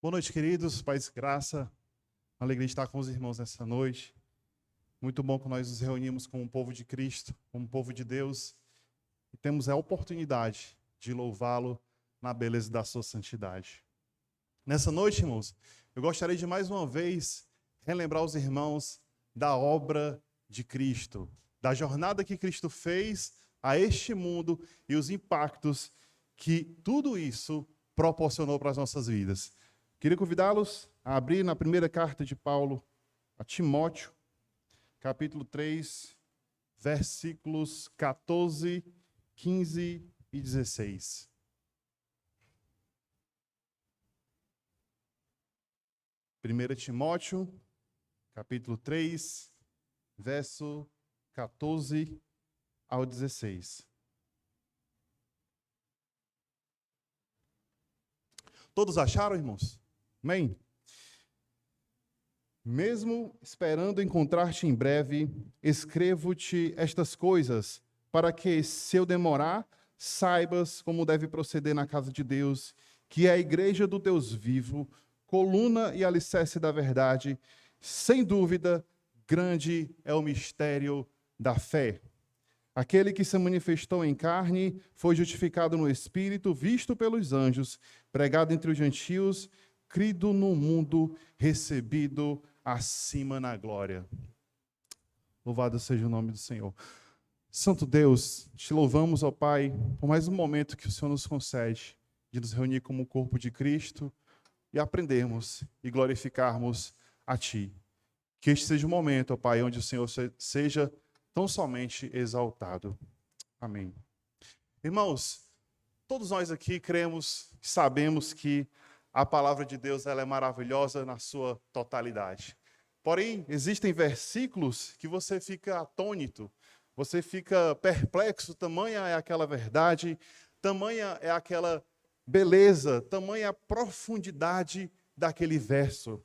Boa noite, queridos. Paz e graça. Uma alegria de estar com os irmãos nessa noite. Muito bom que nós nos reunimos como um povo de Cristo, como um povo de Deus, e temos a oportunidade de louvá-lo na beleza da sua santidade. Nessa noite, irmãos, eu gostaria de mais uma vez relembrar os irmãos da obra de Cristo, da jornada que Cristo fez a este mundo e os impactos que tudo isso proporcionou para as nossas vidas. Queria convidá-los a abrir na primeira carta de Paulo a Timóteo, capítulo 3, versículos 14, 15 e 16. Primeira Timóteo, capítulo 3, verso 14 ao 16. Todos acharam, irmãos? Amém? Mesmo esperando encontrar-te em breve, escrevo-te estas coisas, para que, se eu demorar, saibas como deve proceder na casa de Deus, que é a igreja do Deus vivo, coluna e alicerce da verdade. Sem dúvida, grande é o mistério da fé. Aquele que se manifestou em carne foi justificado no Espírito, visto pelos anjos, pregado entre os gentios, crido no mundo, recebido acima na glória. Louvado seja o nome do Senhor. Santo Deus, te louvamos, ó Pai, por mais um momento que o Senhor nos concede de nos reunir como o corpo de Cristo e aprendermos e glorificarmos a Ti. Que este seja o momento, ó Pai, onde o Senhor seja tão somente exaltado. Amém. Irmãos, todos nós aqui cremos e sabemos que a palavra de Deus ela é maravilhosa na sua totalidade. Porém, existem versículos que você fica atônito, você fica perplexo, tamanha é aquela verdade, tamanha é aquela beleza, tamanha a profundidade daquele verso.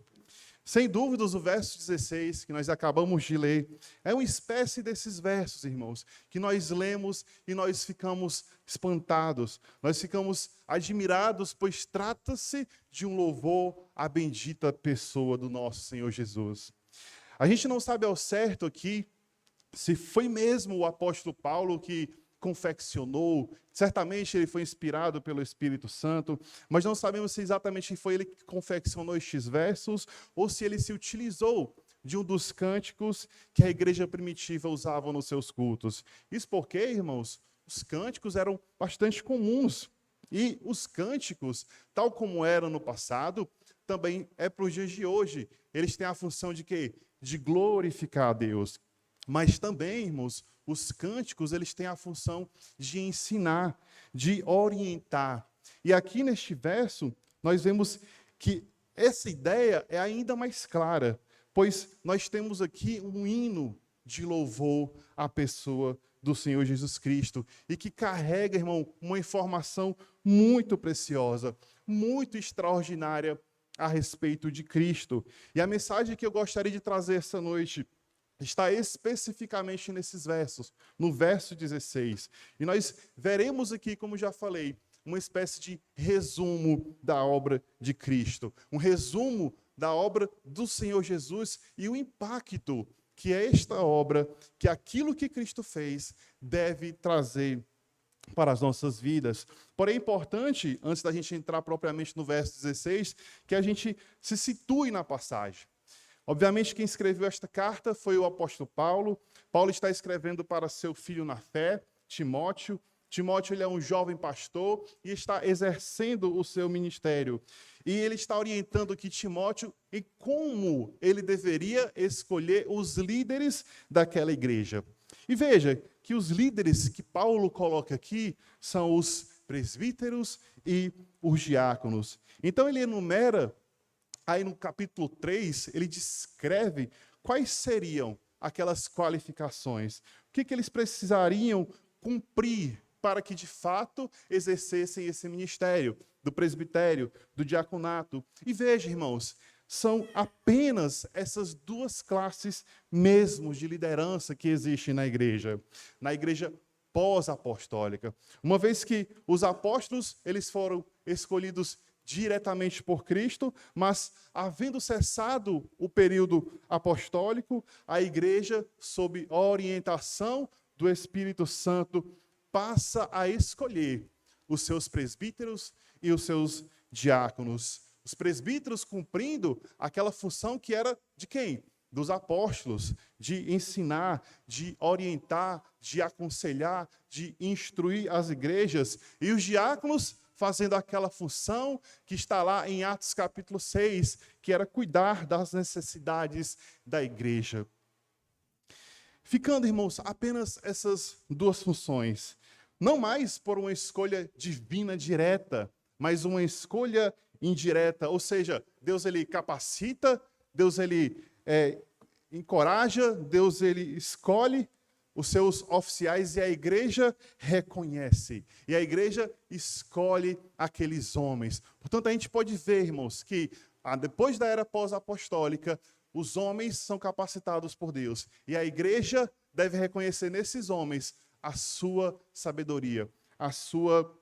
Sem dúvidas, o verso 16, que nós acabamos de ler, é uma espécie desses versos, irmãos, que nós lemos e nós ficamos espantados, nós ficamos admirados, pois trata-se de um louvor à bendita pessoa do nosso Senhor Jesus. A gente não sabe ao certo aqui se foi mesmo o apóstolo Paulo que confeccionou, certamente ele foi inspirado pelo Espírito Santo, mas não sabemos se exatamente foi ele que confeccionou estes versos ou se ele se utilizou de um dos cânticos que a igreja primitiva usava nos seus cultos. Isso porque, irmãos, os cânticos eram bastante comuns e os cânticos, tal como eram no passado, também é para os dias de hoje. Eles têm a função de quê? De glorificar a Deus. Mas também, irmãos, os cânticos, eles têm a função de ensinar, de orientar. E aqui neste verso, nós vemos que essa ideia é ainda mais clara, pois nós temos aqui um hino de louvor à pessoa do Senhor Jesus Cristo, e que carrega, irmão, uma informação muito preciosa, muito extraordinária a respeito de Cristo. E a mensagem que eu gostaria de trazer essa noite está especificamente nesses versos, no verso 16. E nós veremos aqui, como já falei, uma espécie de resumo da obra de Cristo. Um resumo da obra do Senhor Jesus e o impacto que esta obra, que aquilo que Cristo fez, deve trazer para as nossas vidas. Porém, é importante, antes da gente entrar propriamente no verso 16, que a gente se situe na passagem. Obviamente, quem escreveu esta carta foi o apóstolo Paulo. Paulo está escrevendo para seu filho na fé, Timóteo. Timóteo ele é um jovem pastor e está exercendo o seu ministério. E ele está orientando aqui Timóteo em como ele deveria escolher os líderes daquela igreja. E veja que os líderes que Paulo coloca aqui são os presbíteros e os diáconos. Então ele enumera. Aí no capítulo 3, ele descreve quais seriam aquelas qualificações. O que eles precisariam cumprir para que, de fato, exercessem esse ministério do presbitério, do diaconato. E veja, irmãos, são apenas essas duas classes mesmo de liderança que existem na igreja pós-apostólica. Uma vez que os apóstolos eles foram escolhidos diretamente por Cristo, mas havendo cessado o período apostólico, a igreja, sob orientação do Espírito Santo, passa a escolher os seus presbíteros e os seus diáconos. Os presbíteros cumprindo aquela função que era de quem? Dos apóstolos, de ensinar, de orientar, de aconselhar, de instruir as igrejas. E os diáconos fazendo aquela função que está lá em Atos capítulo 6, que era cuidar das necessidades da igreja. Ficando, irmãos, apenas essas duas funções. Não mais por uma escolha divina direta, mas uma escolha indireta. Ou seja, Deus ele capacita, Deus ele encoraja, Deus ele escolhe os seus oficiais e a igreja reconhece. E a igreja escolhe aqueles homens. Portanto, a gente pode ver, irmãos, que depois da era pós-apostólica, os homens são capacitados por Deus. E a igreja deve reconhecer nesses homens a sua sabedoria, a sua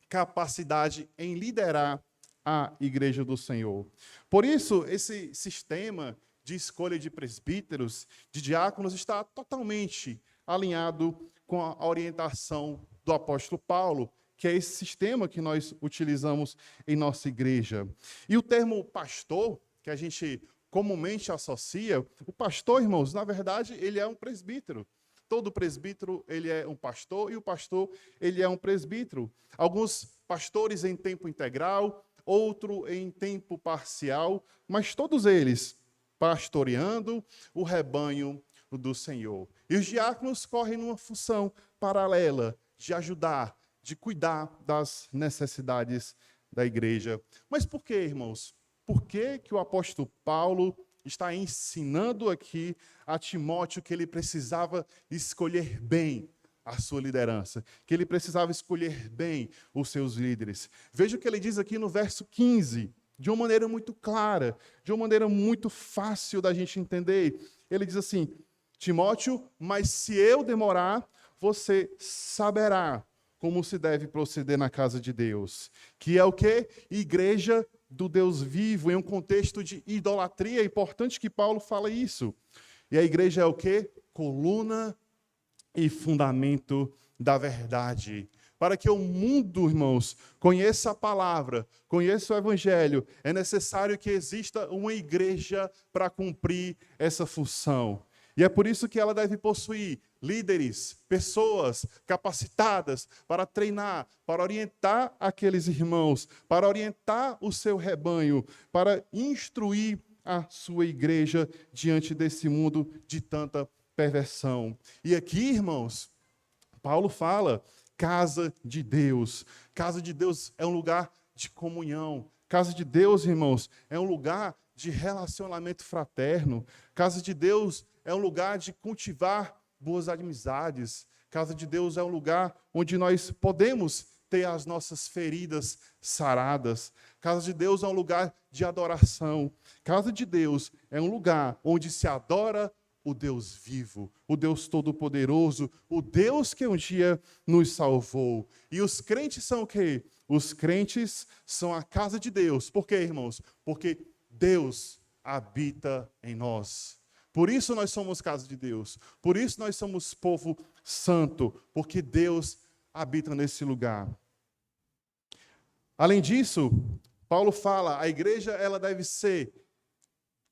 capacidade em liderar a igreja do Senhor. Por isso, esse sistema de escolha de presbíteros, de diáconos, está totalmente alinhado com a orientação do apóstolo Paulo, que é esse sistema que nós utilizamos em nossa igreja. E o termo pastor, que a gente comumente associa, o pastor, irmãos, na verdade, ele é um presbítero. Todo presbítero, ele é um pastor, e o pastor, ele é um presbítero. Alguns pastores em tempo integral, outro em tempo parcial, mas todos eles pastoreando o rebanho do Senhor. E os diáconos correm numa função paralela de ajudar, de cuidar das necessidades da igreja. Mas por que, irmãos? Por que o apóstolo Paulo está ensinando aqui a Timóteo que ele precisava escolher bem a sua liderança, que ele precisava escolher bem os seus líderes? Veja o que ele diz aqui no verso 15, de uma maneira muito clara, de uma maneira muito fácil da gente entender. Ele diz assim: Timóteo, mas se eu demorar, você saberá como se deve proceder na casa de Deus. Que é o quê? Igreja do Deus vivo, em um contexto de idolatria. É importante que Paulo fale isso. E a igreja é o quê? Coluna e fundamento da verdade. Para que o mundo, irmãos, conheça a palavra, conheça o evangelho, é necessário que exista uma igreja para cumprir essa função. E é por isso que ela deve possuir líderes, pessoas capacitadas para treinar, para orientar aqueles irmãos, para orientar o seu rebanho, para instruir a sua igreja diante desse mundo de tanta perversão. E aqui, irmãos, Paulo fala: casa de Deus. Casa de Deus é um lugar de comunhão. Casa de Deus, irmãos, é um lugar de relacionamento fraterno. Casa de Deus é um lugar de cultivar boas amizades. Casa de Deus é um lugar onde nós podemos ter as nossas feridas saradas. Casa de Deus é um lugar de adoração. Casa de Deus é um lugar onde se adora o Deus vivo, o Deus todo-poderoso, o Deus que um dia nos salvou. E os crentes são o quê? Os crentes são a casa de Deus. Por quê, irmãos? Porque Deus habita em nós. Por isso nós somos casa de Deus. Por isso nós somos povo santo, porque Deus habita nesse lugar. Além disso, Paulo fala, a igreja ela deve ser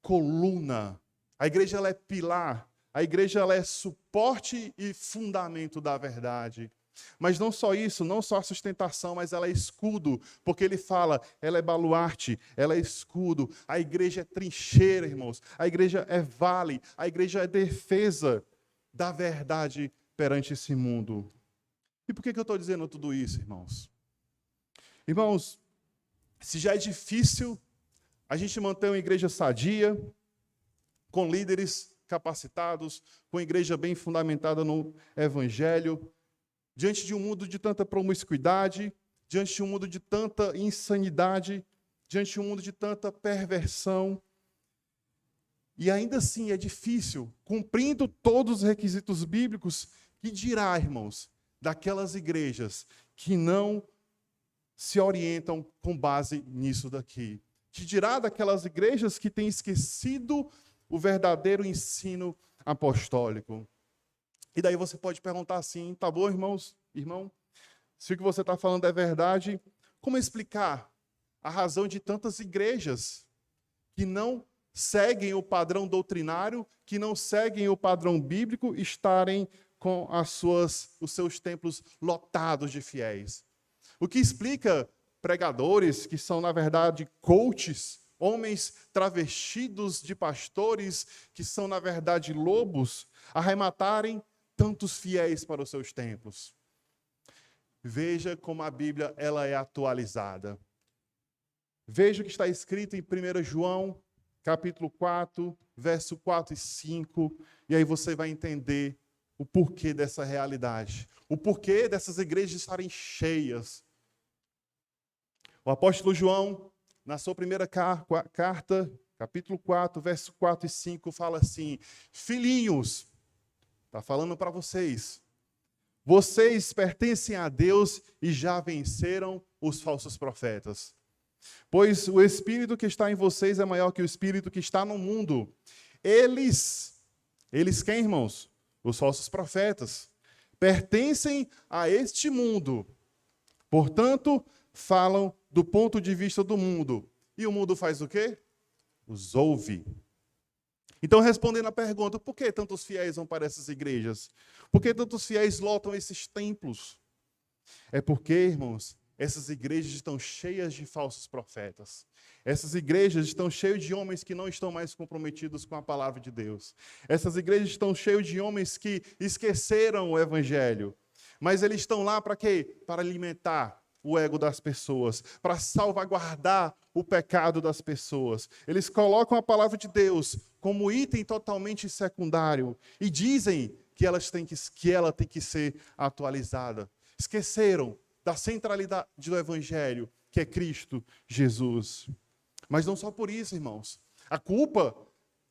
coluna. A igreja ela é pilar. A igreja ela é suporte e fundamento da verdade. Mas não só isso, não só a sustentação, mas ela é escudo, porque ele fala, ela é baluarte, ela é escudo, a igreja é trincheira, irmãos, a igreja é vale, a igreja é defesa da verdade perante esse mundo. E por que eu estou dizendo tudo isso, irmãos? Irmãos, se já é difícil a gente manter uma igreja sadia, com líderes capacitados, com a igreja bem fundamentada no evangelho, diante de um mundo de tanta promiscuidade, diante de um mundo de tanta insanidade, diante de um mundo de tanta perversão. E ainda assim é difícil, cumprindo todos os requisitos bíblicos, que dirá, irmãos, daquelas igrejas que não se orientam com base nisso daqui. Que dirá daquelas igrejas que têm esquecido o verdadeiro ensino apostólico? E daí você pode perguntar assim, tá bom, irmãos? Irmão, se o que você está falando é verdade, como explicar a razão de tantas igrejas que não seguem o padrão doutrinário, que não seguem o padrão bíblico, estarem com os seus templos lotados de fiéis? O que explica pregadores que são, na verdade, coaches, homens travestidos de pastores, que são, na verdade, lobos, arrematarem tantos fiéis para os seus templos? Veja como a Bíblia ela é atualizada. Veja o que está escrito em 1 João, capítulo 4, verso 4 e 5, e aí você vai entender o porquê dessa realidade, o porquê dessas igrejas estarem cheias. O apóstolo João, na sua primeira carta, capítulo 4, verso 4 e 5, fala assim: filhinhos, está falando para vocês, vocês pertencem a Deus e já venceram os falsos profetas. Pois o Espírito que está em vocês é maior que o Espírito que está no mundo. Eles quem, irmãos? Os falsos profetas. Pertencem a este mundo. Portanto, falam do ponto de vista do mundo. E o mundo faz o quê? Os ouve. Então, respondendo à pergunta, por que tantos fiéis vão para essas igrejas? Por que tantos fiéis lotam esses templos? É porque, irmãos, essas igrejas estão cheias de falsos profetas. Essas igrejas estão cheias de homens que não estão mais comprometidos com a palavra de Deus. Essas igrejas estão cheias de homens que esqueceram o evangelho. Mas eles estão lá para quê? Para alimentar o ego das pessoas, para salvaguardar o pecado das pessoas. Eles colocam a palavra de Deus como item totalmente secundário e dizem que ela tem que ser atualizada. Esqueceram da centralidade do evangelho, que é Cristo Jesus. Mas não só por isso, irmãos. A culpa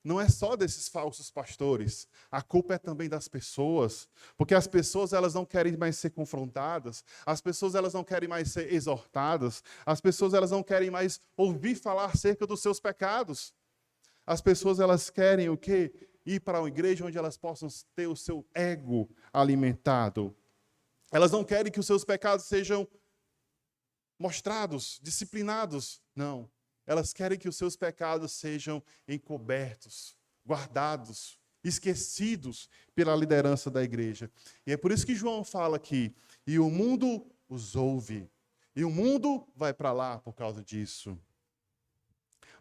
não é só desses falsos pastores. A culpa é também das pessoas. Porque as pessoas elas não querem mais ser confrontadas. As pessoas elas não querem mais ser exortadas. As pessoas elas não querem mais ouvir falar acerca dos seus pecados. As pessoas elas querem o quê? Ir para uma igreja onde elas possam ter o seu ego alimentado. Elas não querem que os seus pecados sejam mostrados, disciplinados. Não. Elas querem que os seus pecados sejam encobertos, guardados, esquecidos pela liderança da igreja. E é por isso que João fala aqui, e o mundo os ouve. E o mundo vai para lá por causa disso.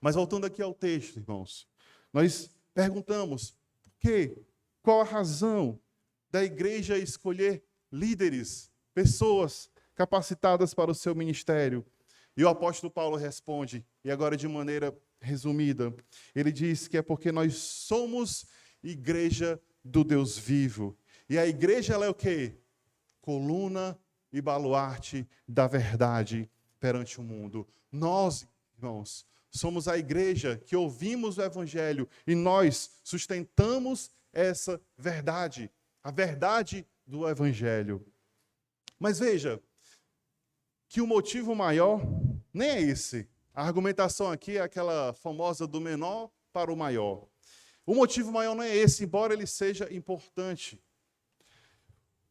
Mas voltando aqui ao texto, irmãos, nós perguntamos, por quê? Qual a razão da igreja escolher líderes, pessoas capacitadas para o seu ministério? E o apóstolo Paulo responde, e agora de maneira resumida, ele diz que é porque nós somos igreja do Deus vivo. E a igreja ela é o quê? Coluna e baluarte da verdade perante o mundo. Nós, irmãos, somos a igreja que ouvimos o evangelho e nós sustentamos essa verdade, a verdade do evangelho. Mas veja, que o motivo maior nem é esse. A argumentação aqui é aquela famosa do menor para o maior. O motivo maior não é esse, embora ele seja importante.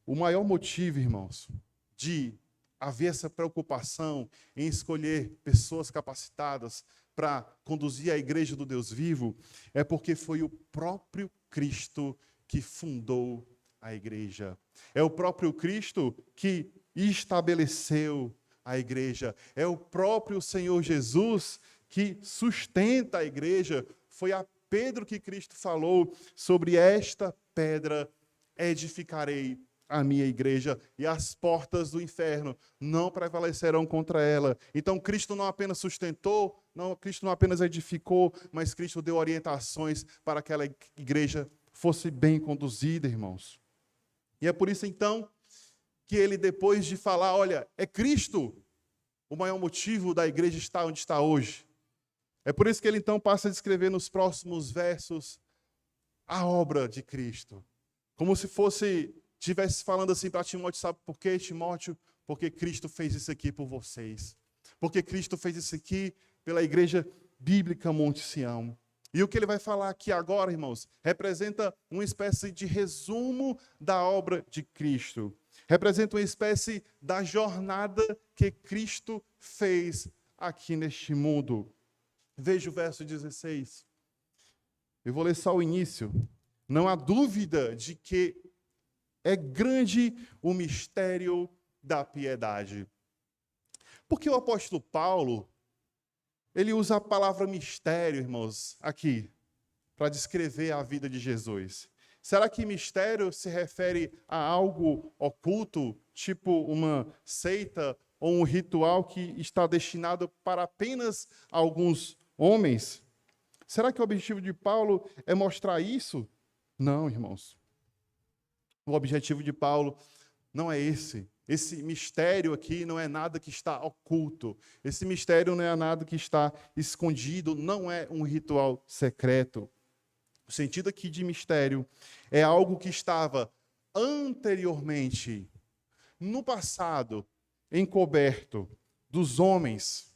O maior motivo, irmãos, de haver essa preocupação em escolher pessoas capacitadas para conduzir a igreja do Deus vivo, é porque foi o próprio Cristo que fundou a igreja. É o próprio Cristo que estabeleceu a igreja. É o próprio Senhor Jesus que sustenta a igreja. Foi a Pedro que Cristo falou sobre esta pedra edificarei a minha igreja e as portas do inferno não prevalecerão contra ela. Então Cristo não apenas sustentou, Cristo não apenas edificou, mas Cristo deu orientações para que aquela igreja fosse bem conduzida, irmãos. E é por isso então que ele, depois de falar, olha, é Cristo o maior motivo da igreja estar onde está hoje. É por isso que ele então passa a descrever nos próximos versos a obra de Cristo. Como se estivesse falando assim para Timóteo, sabe por quê, Timóteo? porque Cristo fez isso aqui por vocês. Porque Cristo fez isso aqui pela Igreja Bíblica Monte Sião. E o que ele vai falar aqui agora, irmãos, representa uma espécie de resumo da obra de Cristo. Representa uma espécie da jornada que Cristo fez aqui neste mundo. Veja o verso 16. Eu vou ler só o início. Não há dúvida de que é grande o mistério da piedade. Porque o apóstolo Paulo, ele usa a palavra mistério, irmãos, aqui, para descrever a vida de Jesus. Será que mistério se refere a algo oculto, tipo uma seita ou um ritual que está destinado para apenas alguns homens? Será que o objetivo de Paulo é mostrar isso? Não, irmãos. O objetivo de Paulo não é esse. Esse mistério aqui não é nada que está oculto. Esse mistério não é nada que está escondido, não é um ritual secreto. O sentido aqui de mistério é algo que estava anteriormente, no passado, encoberto dos homens,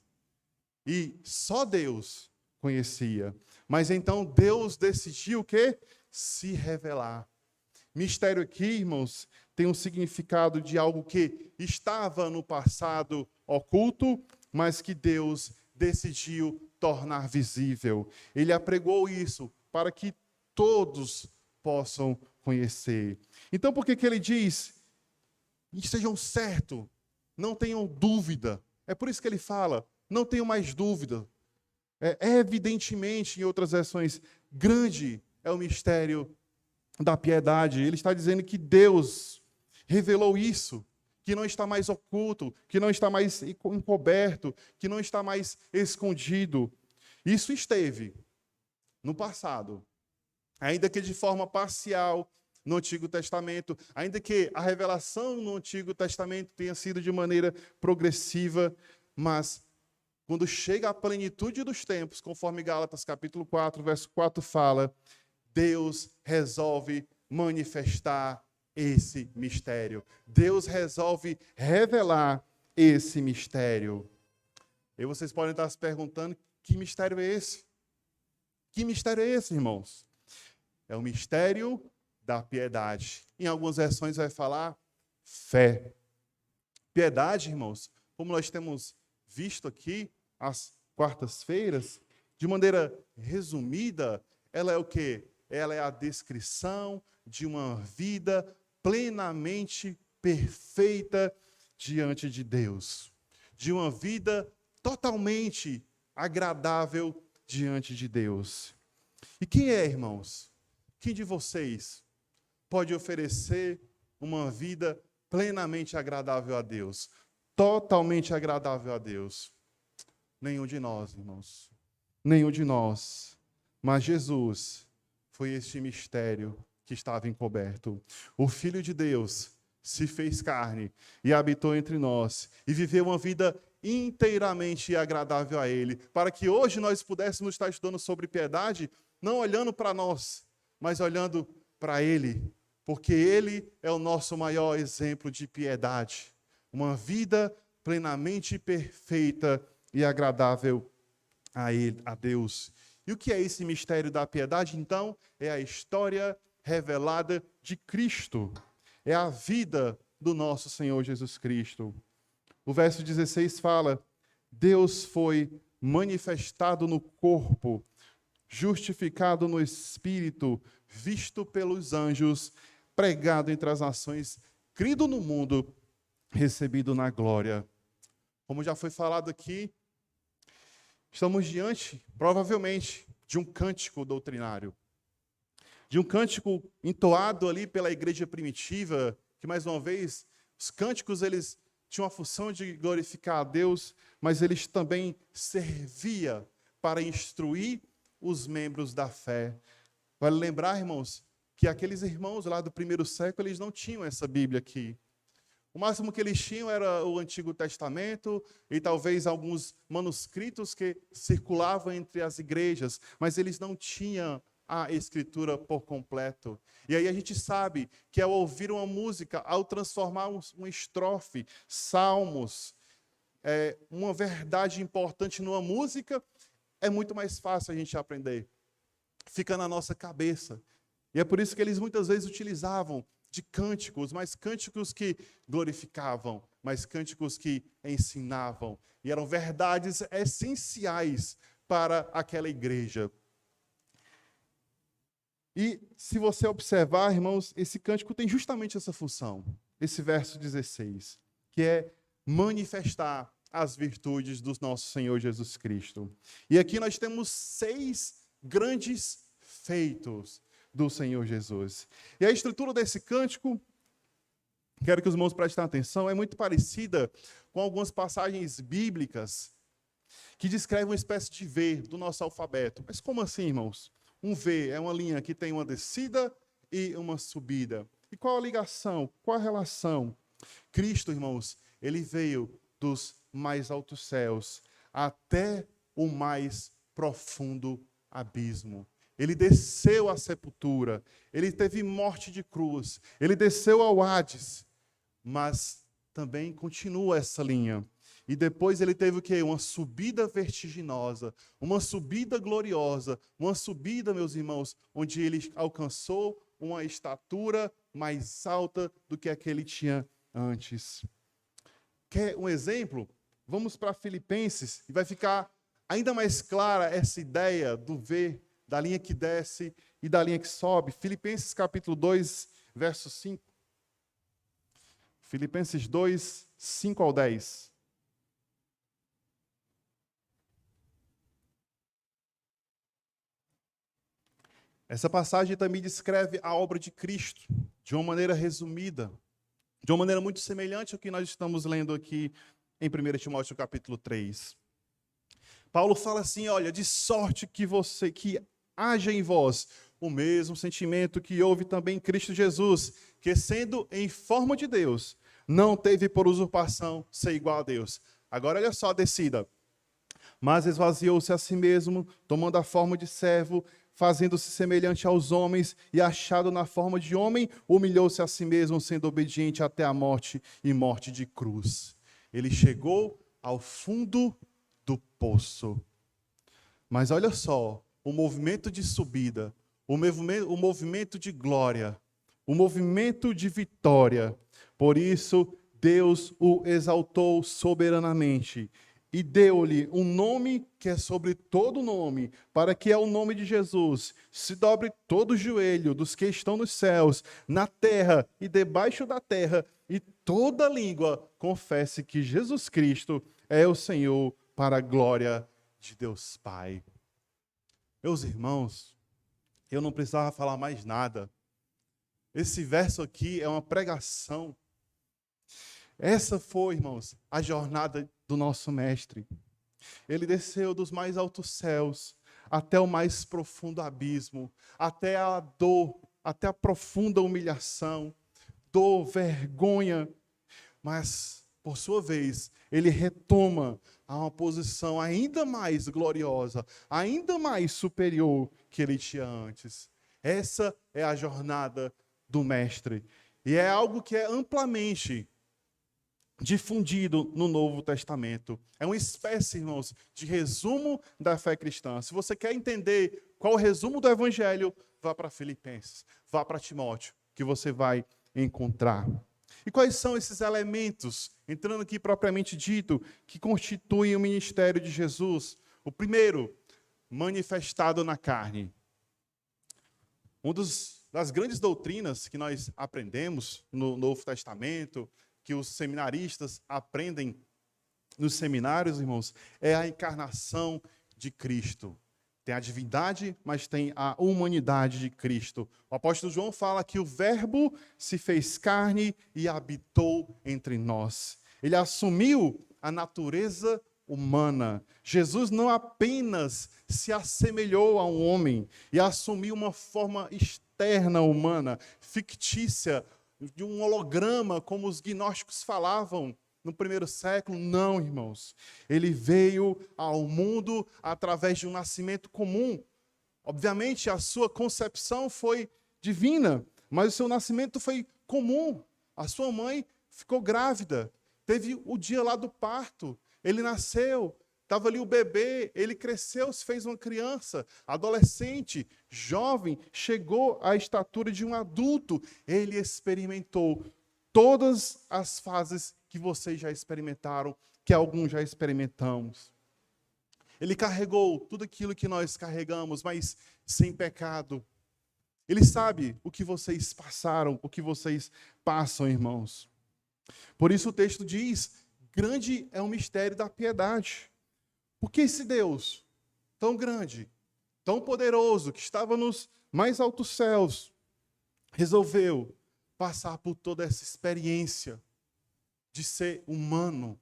e só Deus conhecia. Mas então Deus decidiu o quê? Se revelar. Mistério aqui, irmãos, tem um significado de algo que estava no passado oculto, mas que Deus decidiu tornar visível. Ele apregou isso para que todos possam conhecer. Então, por que ele diz, estejam certos, não tenham dúvida? É por isso que ele fala, não tenham mais dúvida. Evidentemente, em outras versões, grande é o mistério da piedade. Ele está dizendo que Deus revelou isso, que não está mais oculto, que não está mais encoberto, que não está mais escondido. Isso esteve no passado, ainda que de forma parcial no Antigo Testamento, ainda que a revelação no Antigo Testamento tenha sido de maneira progressiva, mas quando chega a plenitude dos tempos, conforme Gálatas capítulo 4, verso 4 fala, Deus resolve manifestar esse mistério. Deus resolve revelar esse mistério. E vocês podem estar se perguntando, que mistério é esse? Que mistério é esse, irmãos? É o mistério da piedade. Em algumas versões vai falar fé. Piedade, irmãos, como nós temos visto aqui, às quartas-feiras, de maneira resumida, ela é o quê? Ela é a descrição de uma vida plenamente perfeita diante de Deus. De uma vida totalmente agradável diante de Deus. E quem é, irmãos? Quem de vocês pode oferecer uma vida plenamente agradável a Deus? Totalmente agradável a Deus? Nenhum de nós, irmãos. Nenhum de nós. Mas Jesus foi este mistério que estava encoberto. O Filho de Deus se fez carne e habitou entre nós e viveu uma vida inteiramente agradável a Ele, para que hoje nós pudéssemos estar estudando sobre piedade, não olhando para nós, mas olhando para Ele, porque Ele é o nosso maior exemplo de piedade. Uma vida plenamente perfeita e agradável a Ele, a Deus. E o que é esse mistério da piedade, então? É a história revelada de Cristo. É a vida do nosso Senhor Jesus Cristo. O verso 16 fala, Deus foi manifestado no corpo, justificado no Espírito, visto pelos anjos, pregado entre as nações, crido no mundo, recebido na glória. Como já foi falado aqui, estamos diante, provavelmente, de um cântico doutrinário. De um cântico entoado ali pela igreja primitiva, que, mais uma vez, os cânticos, eles tinham a função de glorificar a Deus, mas eles também serviam para instruir os membros da fé. Vale lembrar, irmãos, que aqueles irmãos lá do primeiro século, eles não tinham essa Bíblia aqui. O máximo que eles tinham era o Antigo Testamento e talvez alguns manuscritos que circulavam entre as igrejas, mas eles não tinham a Escritura por completo. E aí a gente sabe que ao ouvir uma música, ao transformar uma estrofe, salmos, uma verdade importante numa música, é muito mais fácil a gente aprender. Fica na nossa cabeça. E é por isso que eles muitas vezes utilizavam de cânticos, mas cânticos que glorificavam, mas cânticos que ensinavam. E eram verdades essenciais para aquela igreja. E se você observar, irmãos, esse cântico tem justamente essa função, esse verso 16, que é manifestar as virtudes do nosso Senhor Jesus Cristo. E aqui nós temos 6 grandes feitos do Senhor Jesus. E a estrutura desse cântico, quero que os irmãos prestem atenção, é muito parecida com algumas passagens bíblicas que descrevem uma espécie de V do nosso alfabeto. Mas como assim, irmãos? Um V é uma linha que tem uma descida e uma subida. E qual a ligação? Qual a relação? Cristo, irmãos, ele veio dos mais altos céus até o mais profundo abismo. Ele desceu à sepultura, ele teve morte de cruz, ele desceu ao Hades, mas também continua essa linha. E depois ele teve o quê? Uma subida vertiginosa, uma subida gloriosa, uma subida, meus irmãos, onde ele alcançou uma estatura mais alta do que a que ele tinha antes. Quer um exemplo? Vamos para Filipenses e vai ficar ainda mais clara essa ideia do V, da linha que desce e da linha que sobe. Filipenses capítulo 2, verso 5. Filipenses 2, 5 ao 10. Essa passagem também descreve a obra de Cristo de uma maneira resumida, de uma maneira muito semelhante ao que nós estamos lendo aqui em 1 Timóteo capítulo 3. Paulo fala assim, olha, de sorte que haja em vós o mesmo sentimento que houve também em Cristo Jesus, que sendo em forma de Deus, não teve por usurpação ser igual a Deus. Agora olha só a descida. Mas esvaziou-se a si mesmo, tomando a forma de servo, fazendo-se semelhante aos homens, e achado na forma de homem, humilhou-se a si mesmo, sendo obediente até a morte e morte de cruz. Ele chegou ao fundo do poço. Mas olha só, o movimento de subida, o movimento de glória, o movimento de vitória. Por isso, Deus o exaltou soberanamente e deu-lhe um nome que é sobre todo nome, para que ao nome de Jesus se dobre todo o joelho dos que estão nos céus, na terra e debaixo da terra, e toda língua confesse que Jesus Cristo é o Senhor, para a glória de Deus Pai. Meus irmãos, eu não precisava falar mais nada. Esse verso aqui é uma pregação. Essa foi, irmãos, a jornada do nosso mestre. Ele desceu dos mais altos céus até o mais profundo abismo, até a dor, até a profunda humilhação, dor, vergonha. Mas, por sua vez, ele retoma a uma posição ainda mais gloriosa, ainda mais superior que ele tinha antes. Essa é a jornada do mestre. E é algo que é amplamente difundido no Novo Testamento. É uma espécie, irmãos, de resumo da fé cristã. Se você quer entender qual é o resumo do Evangelho, vá para Filipenses, vá para Timóteo, que você vai encontrar. E quais são esses elementos, entrando aqui propriamente dito, que constituem o ministério de Jesus? O primeiro, manifestado na carne. Uma das grandes doutrinas que nós aprendemos no Novo Testamento, que os seminaristas aprendem nos seminários, irmãos, é a encarnação de Cristo. Tem a divindade, mas tem a humanidade de Cristo. O apóstolo João fala que o Verbo se fez carne e habitou entre nós. Ele assumiu a natureza humana. Jesus não apenas se assemelhou a um homem e assumiu uma forma externa humana, fictícia, de um holograma, como os gnósticos falavam no primeiro século. Não, irmãos. Ele veio ao mundo através de um nascimento comum, Obviamente, a sua concepção foi divina, mas o seu nascimento foi comum. A sua mãe ficou grávida, teve o dia lá do parto, ele nasceu, estava ali o bebê, ele cresceu, se fez uma criança, adolescente, jovem, chegou à estatura de um adulto. Ele experimentou todas as fases que vocês já experimentaram, que alguns já experimentamos. Ele carregou tudo aquilo que nós carregamos, mas sem pecado. Ele sabe o que vocês passaram, o que vocês passam, irmãos. Por isso o texto diz: grande é o mistério da piedade. Porque esse Deus, tão grande, tão poderoso, que estava nos mais altos céus, resolveu passar por toda essa experiência de ser humano,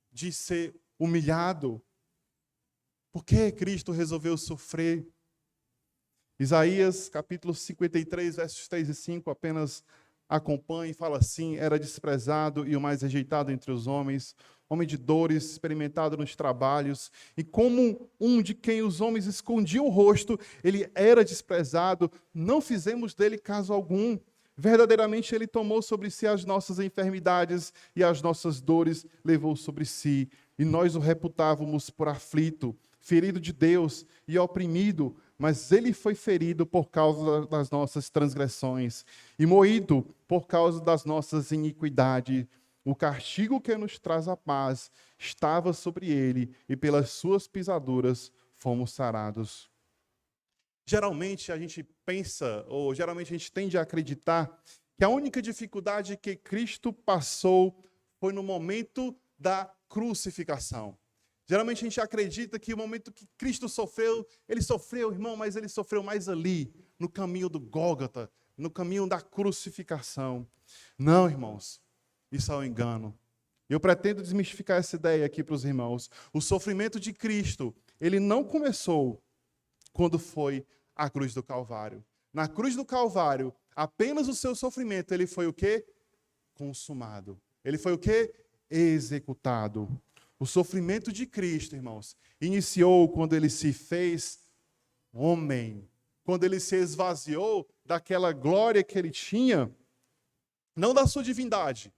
de ser humilhado. Por que Cristo resolveu sofrer? Isaías, capítulo 53, versos 3 e 5, apenas acompanhe e fala assim: era desprezado e o mais rejeitado entre os homens, homem de dores, experimentado nos trabalhos, e como um de quem os homens escondiam o rosto, ele era desprezado, não fizemos dele caso algum. Verdadeiramente ele tomou sobre si as nossas enfermidades e as nossas dores levou sobre si, e nós o reputávamos por aflito, ferido de Deus e oprimido, mas ele foi ferido por causa das nossas transgressões e moído por causa das nossas iniquidades. O castigo que nos traz a paz estava sobre ele, e pelas suas pisaduras fomos sarados. Geralmente a gente pensa, ou geralmente a gente tende a acreditar, que a única dificuldade que Cristo passou foi no momento da crucificação. Geralmente a gente acredita que o momento que Cristo sofreu, ele sofreu, irmão, mas ele sofreu mais ali, no caminho do Gólgota, no caminho da crucificação. Não, irmãos, isso é um engano. Eu pretendo desmistificar essa ideia aqui para os irmãos. O sofrimento de Cristo, ele não começou quando foi a cruz do Calvário. Na cruz do Calvário, apenas o seu sofrimento, ele foi o quê? Consumado. Ele foi o quê? Executado. O sofrimento de Cristo, irmãos, iniciou quando ele se fez homem, quando ele se esvaziou daquela glória que ele tinha, não da sua divindade,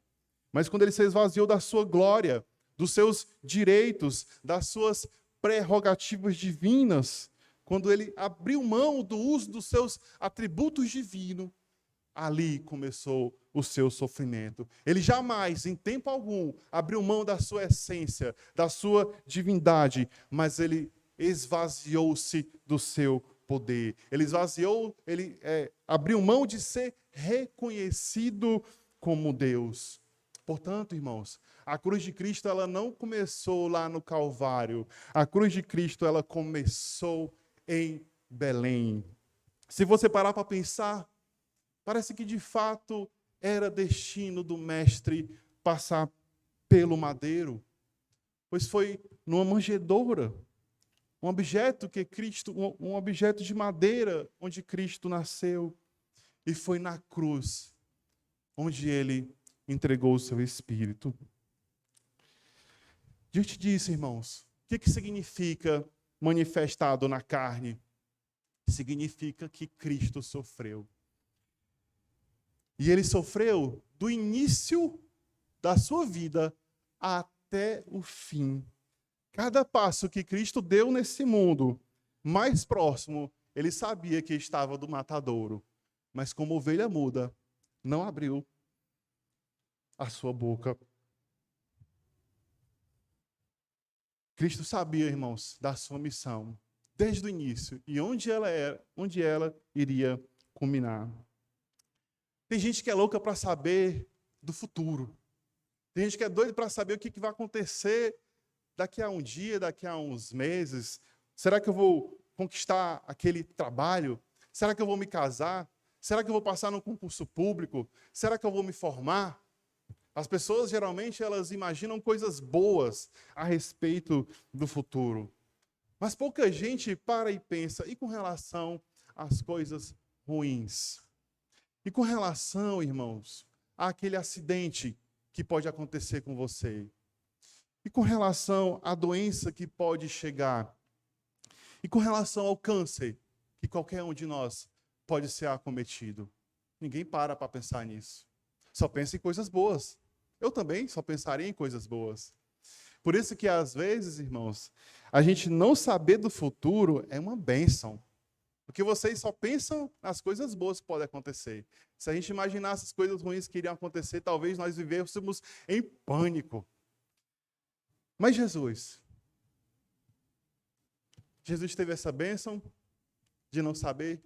mas quando ele se esvaziou da sua glória, dos seus direitos, das suas prerrogativas divinas, quando ele abriu mão do uso dos seus atributos divinos, ali começou o seu sofrimento. Ele jamais, em tempo algum, abriu mão da sua essência, da sua divindade, mas ele esvaziou-se do seu poder. Ele abriu mão de ser reconhecido como Deus. Portanto, irmãos, a cruz de Cristo ela não começou lá no Calvário. A cruz de Cristo ela começou em Belém. Se você parar para pensar, parece que de fato era destino do mestre passar pelo madeiro, pois foi numa manjedoura, um objeto de madeira onde Cristo nasceu, e foi na cruz onde ele entregou o seu espírito. Diante disso, irmãos, o que significa manifestado na carne? Significa que Cristo sofreu. E ele sofreu do início da sua vida até o fim. Cada passo que Cristo deu nesse mundo, mais próximo, ele sabia que estava do matadouro. Mas como ovelha muda, não abriu a sua boca. Cristo sabia, irmãos, da sua missão, desde o início, e onde ela iria culminar. Tem gente que é louca para saber do futuro. Tem gente que é doida para saber o que vai acontecer daqui a um dia, daqui a uns meses. Será que eu vou conquistar aquele trabalho? Será que eu vou me casar? Será que eu vou passar num concurso público? Será que eu vou me formar? As pessoas, geralmente, elas imaginam coisas boas a respeito do futuro. Mas pouca gente para e pensa, e com relação às coisas ruins? E com relação, irmãos, àquele acidente que pode acontecer com você? E com relação à doença que pode chegar? E com relação ao câncer que qualquer um de nós pode ser acometido. Ninguém para pensar nisso. Só pensa em coisas boas. Eu também só pensaria em coisas boas. Por isso que, às vezes, irmãos, a gente não saber do futuro é uma bênção. Porque vocês só pensam nas coisas boas que podem acontecer. Se a gente imaginasse as coisas ruins que iriam acontecer, talvez nós vivêssemos em pânico. Mas Jesus teve essa bênção de não saber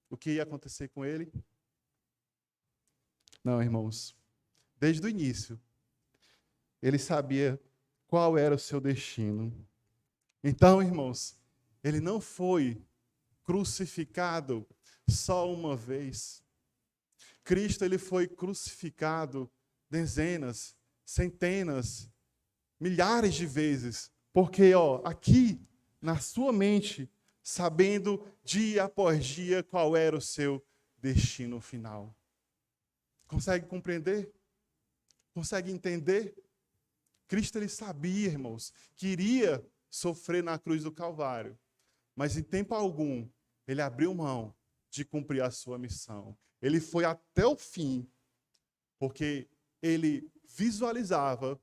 o que ia acontecer com ele? Não, irmãos. Desde o início, ele sabia qual era o seu destino. Então, irmãos, ele não foi crucificado só uma vez. Cristo, ele foi crucificado dezenas, centenas, milhares de vezes. Porque, aqui, na sua mente, sabendo dia após dia qual era o seu destino final. Consegue compreender? Consegue entender? Cristo, ele sabia, irmãos, que iria sofrer na cruz do Calvário. Mas em tempo algum, ele abriu mão de cumprir a sua missão. Ele foi até o fim, porque ele visualizava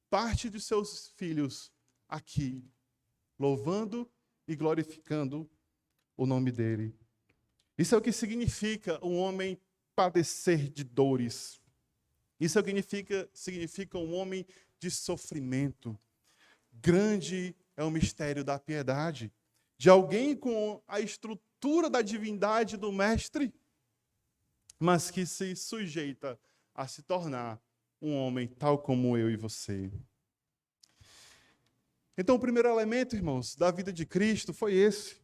parte de seus filhos aqui, louvando e glorificando o nome dele. Isso é o que significa um homem padecer de dores. Isso é o que significa um homem de sofrimento. Grande é o mistério da piedade, de alguém com a estrutura da divindade do Mestre, mas que se sujeita a se tornar um homem tal como eu e você. Então, o primeiro elemento, irmãos, da vida de Cristo foi esse.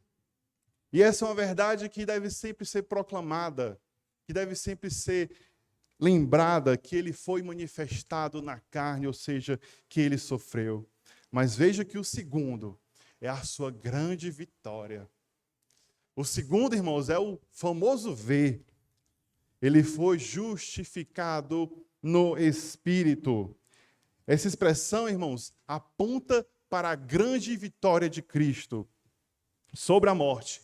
E essa é uma verdade que deve sempre ser proclamada, que deve sempre ser lembrada, que ele foi manifestado na carne, ou seja, que ele sofreu. Mas veja que o segundo é a sua grande vitória. O segundo, irmãos, é o famoso V. Ele foi justificado no Espírito. Essa expressão, irmãos, aponta para a grande vitória de Cristo sobre a morte.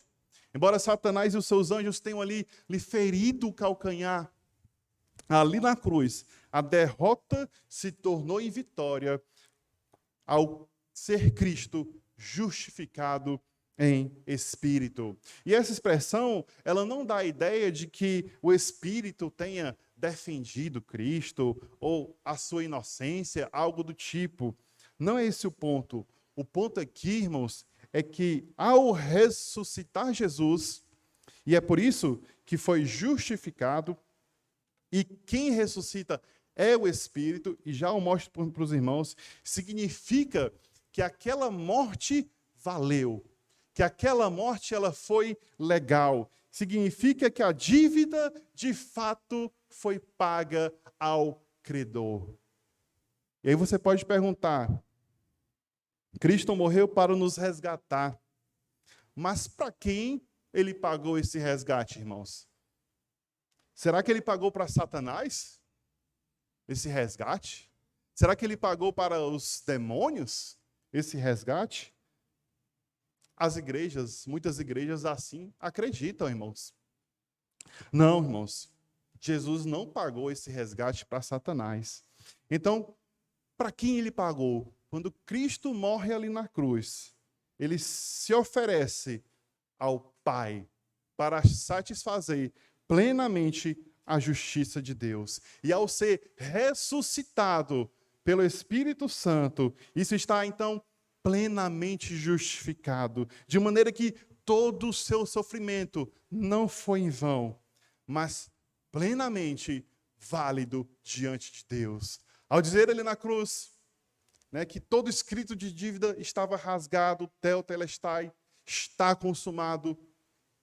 Embora Satanás e os seus anjos tenham ali lhe ferido o calcanhar, ali na cruz, a derrota se tornou em vitória ao ser Cristo justificado em espírito. E essa expressão, ela não dá a ideia de que o Espírito tenha defendido Cristo ou a sua inocência, algo do tipo. Não é esse o ponto. O ponto aqui, irmãos, é que ao ressuscitar Jesus, e é por isso que foi justificado, e quem ressuscita é o Espírito, e já o mostro para os irmãos, significa que aquela morte valeu, que aquela morte ela foi legal, significa que a dívida de fato foi paga ao credor. E aí você pode perguntar, Cristo morreu para nos resgatar, mas para quem ele pagou esse resgate, irmãos? Será que ele pagou para Satanás esse resgate? Será que ele pagou para os demônios esse resgate? As igrejas, muitas igrejas assim acreditam, irmãos. Não, irmãos. Jesus não pagou esse resgate para Satanás. Então, para quem ele pagou? Quando Cristo morre ali na cruz, ele se oferece ao Pai para satisfazer plenamente a justiça de Deus. E ao ser ressuscitado pelo Espírito Santo, isso está então plenamente justificado, de maneira que todo o seu sofrimento não foi em vão, mas plenamente válido diante de Deus. Ao dizer ele na cruz, que todo escrito de dívida estava rasgado, tetelestai, está consumado,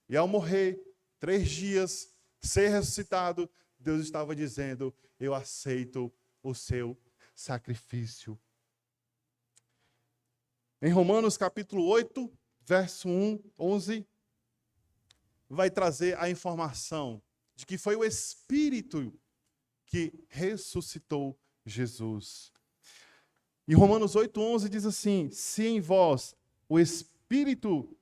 e ao morrer, 3 dias, ser ressuscitado, Deus estava dizendo, eu aceito o seu sacrifício. Em Romanos capítulo 8, verso 11, vai trazer a informação de que foi o Espírito que ressuscitou Jesus. E Romanos 8, 11 diz assim, se em vós o Espírito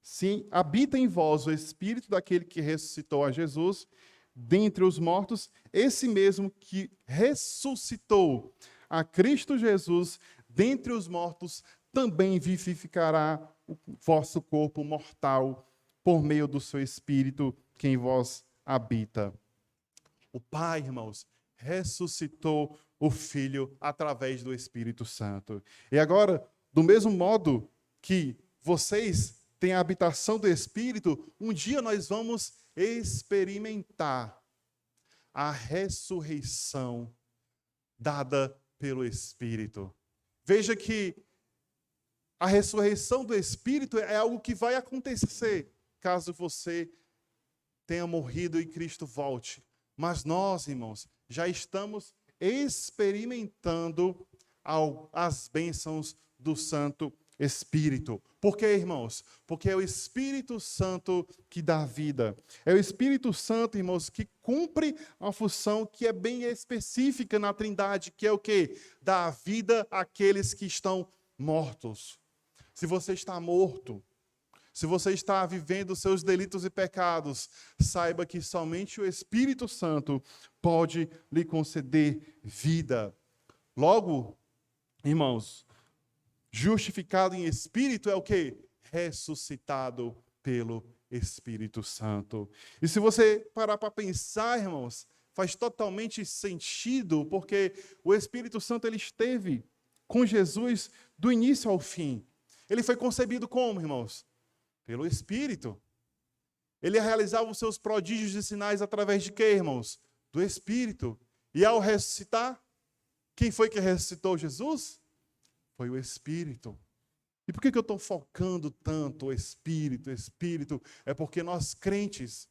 se habita em vós o Espírito daquele que ressuscitou a Jesus dentre os mortos, esse mesmo que ressuscitou a Cristo Jesus dentre os mortos, também vivificará o vosso corpo mortal por meio do seu Espírito que em vós habita. O Pai, irmãos, ressuscitou o Filho através do Espírito Santo. E agora, do mesmo modo que vocês têm a habitação do Espírito, um dia nós vamos experimentar a ressurreição dada pelo Espírito. Veja que a ressurreição do Espírito é algo que vai acontecer caso você tenha morrido e Cristo volte. Mas nós, irmãos, já estamos experimentando as bênçãos do Santo Espírito. Por quê, irmãos? Porque é o Espírito Santo que dá vida. É o Espírito Santo, irmãos, que cumpre uma função que é bem específica na Trindade, que é o quê? Dar vida àqueles que estão mortos. Se você está morto, se você está vivendo seus delitos e pecados, saiba que somente o Espírito Santo pode lhe conceder vida. Logo, irmãos, justificado em Espírito é o quê? Ressuscitado pelo Espírito Santo. E se você parar para pensar, irmãos, faz totalmente sentido, porque o Espírito Santo ele esteve com Jesus do início ao fim. Ele foi concebido como, irmãos? Pelo Espírito. Ele realizava os seus prodígios e sinais através de quê, irmãos? Do Espírito. E ao ressuscitar, quem foi que ressuscitou Jesus? Foi o Espírito. E por que eu estou focando tanto o Espírito? Espírito é porque nós crentes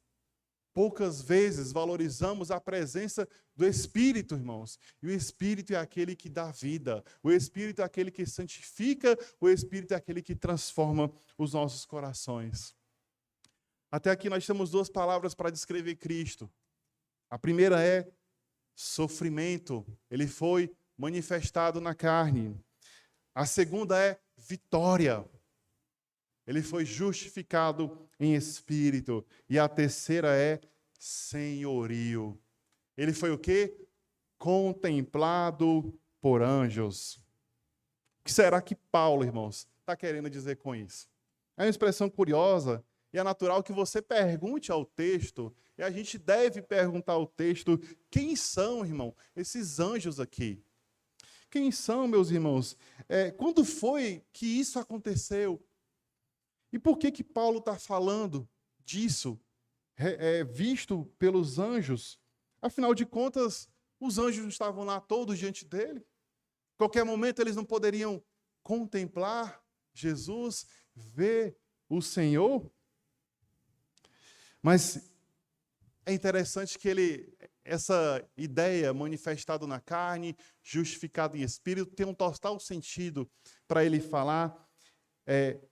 poucas vezes valorizamos a presença do Espírito, irmãos. E o Espírito é aquele que dá vida. O Espírito é aquele que santifica. O Espírito é aquele que transforma os nossos corações. Até aqui nós temos duas palavras para descrever Cristo. A primeira é sofrimento. Ele foi manifestado na carne. A segunda é vitória. Ele foi justificado em espírito. E a terceira é senhorio. Ele foi o quê? Contemplado por anjos. O que será que Paulo, irmãos, está querendo dizer com isso? É uma expressão curiosa e é natural que você pergunte ao texto, e a gente deve perguntar ao texto, quem são, irmão, esses anjos aqui? Quem são, meus irmãos? Quando foi que isso aconteceu? E por que Paulo está falando disso, visto pelos anjos? Afinal de contas, os anjos estavam lá todos diante dele. Qualquer momento eles não poderiam contemplar Jesus, ver o Senhor. Mas é interessante que essa ideia manifestada na carne, justificada em espírito, tem um total sentido para ele falar,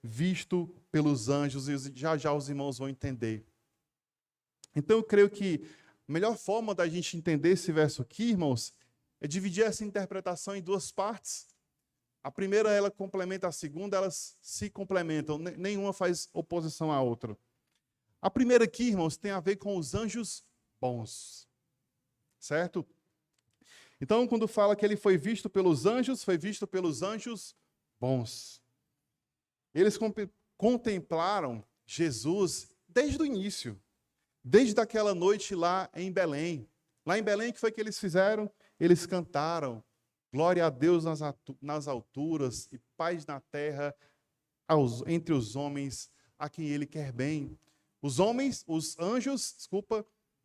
visto pelos anjos, e já os irmãos vão entender. Então eu creio que a melhor forma da gente entender esse verso aqui, irmãos, é dividir essa interpretação em duas partes. A primeira, ela complementa a segunda, elas se complementam, nenhuma faz oposição à outra. A primeira aqui, irmãos, tem a ver com os anjos bons, certo? Então, quando fala que ele foi visto pelos anjos bons. Eles contemplaram Jesus desde o início, desde aquela noite lá em Belém. Lá em Belém, o que foi que eles fizeram? Eles cantaram, glória a Deus nas alturas e paz na terra entre os homens a quem ele quer bem. Os anjos,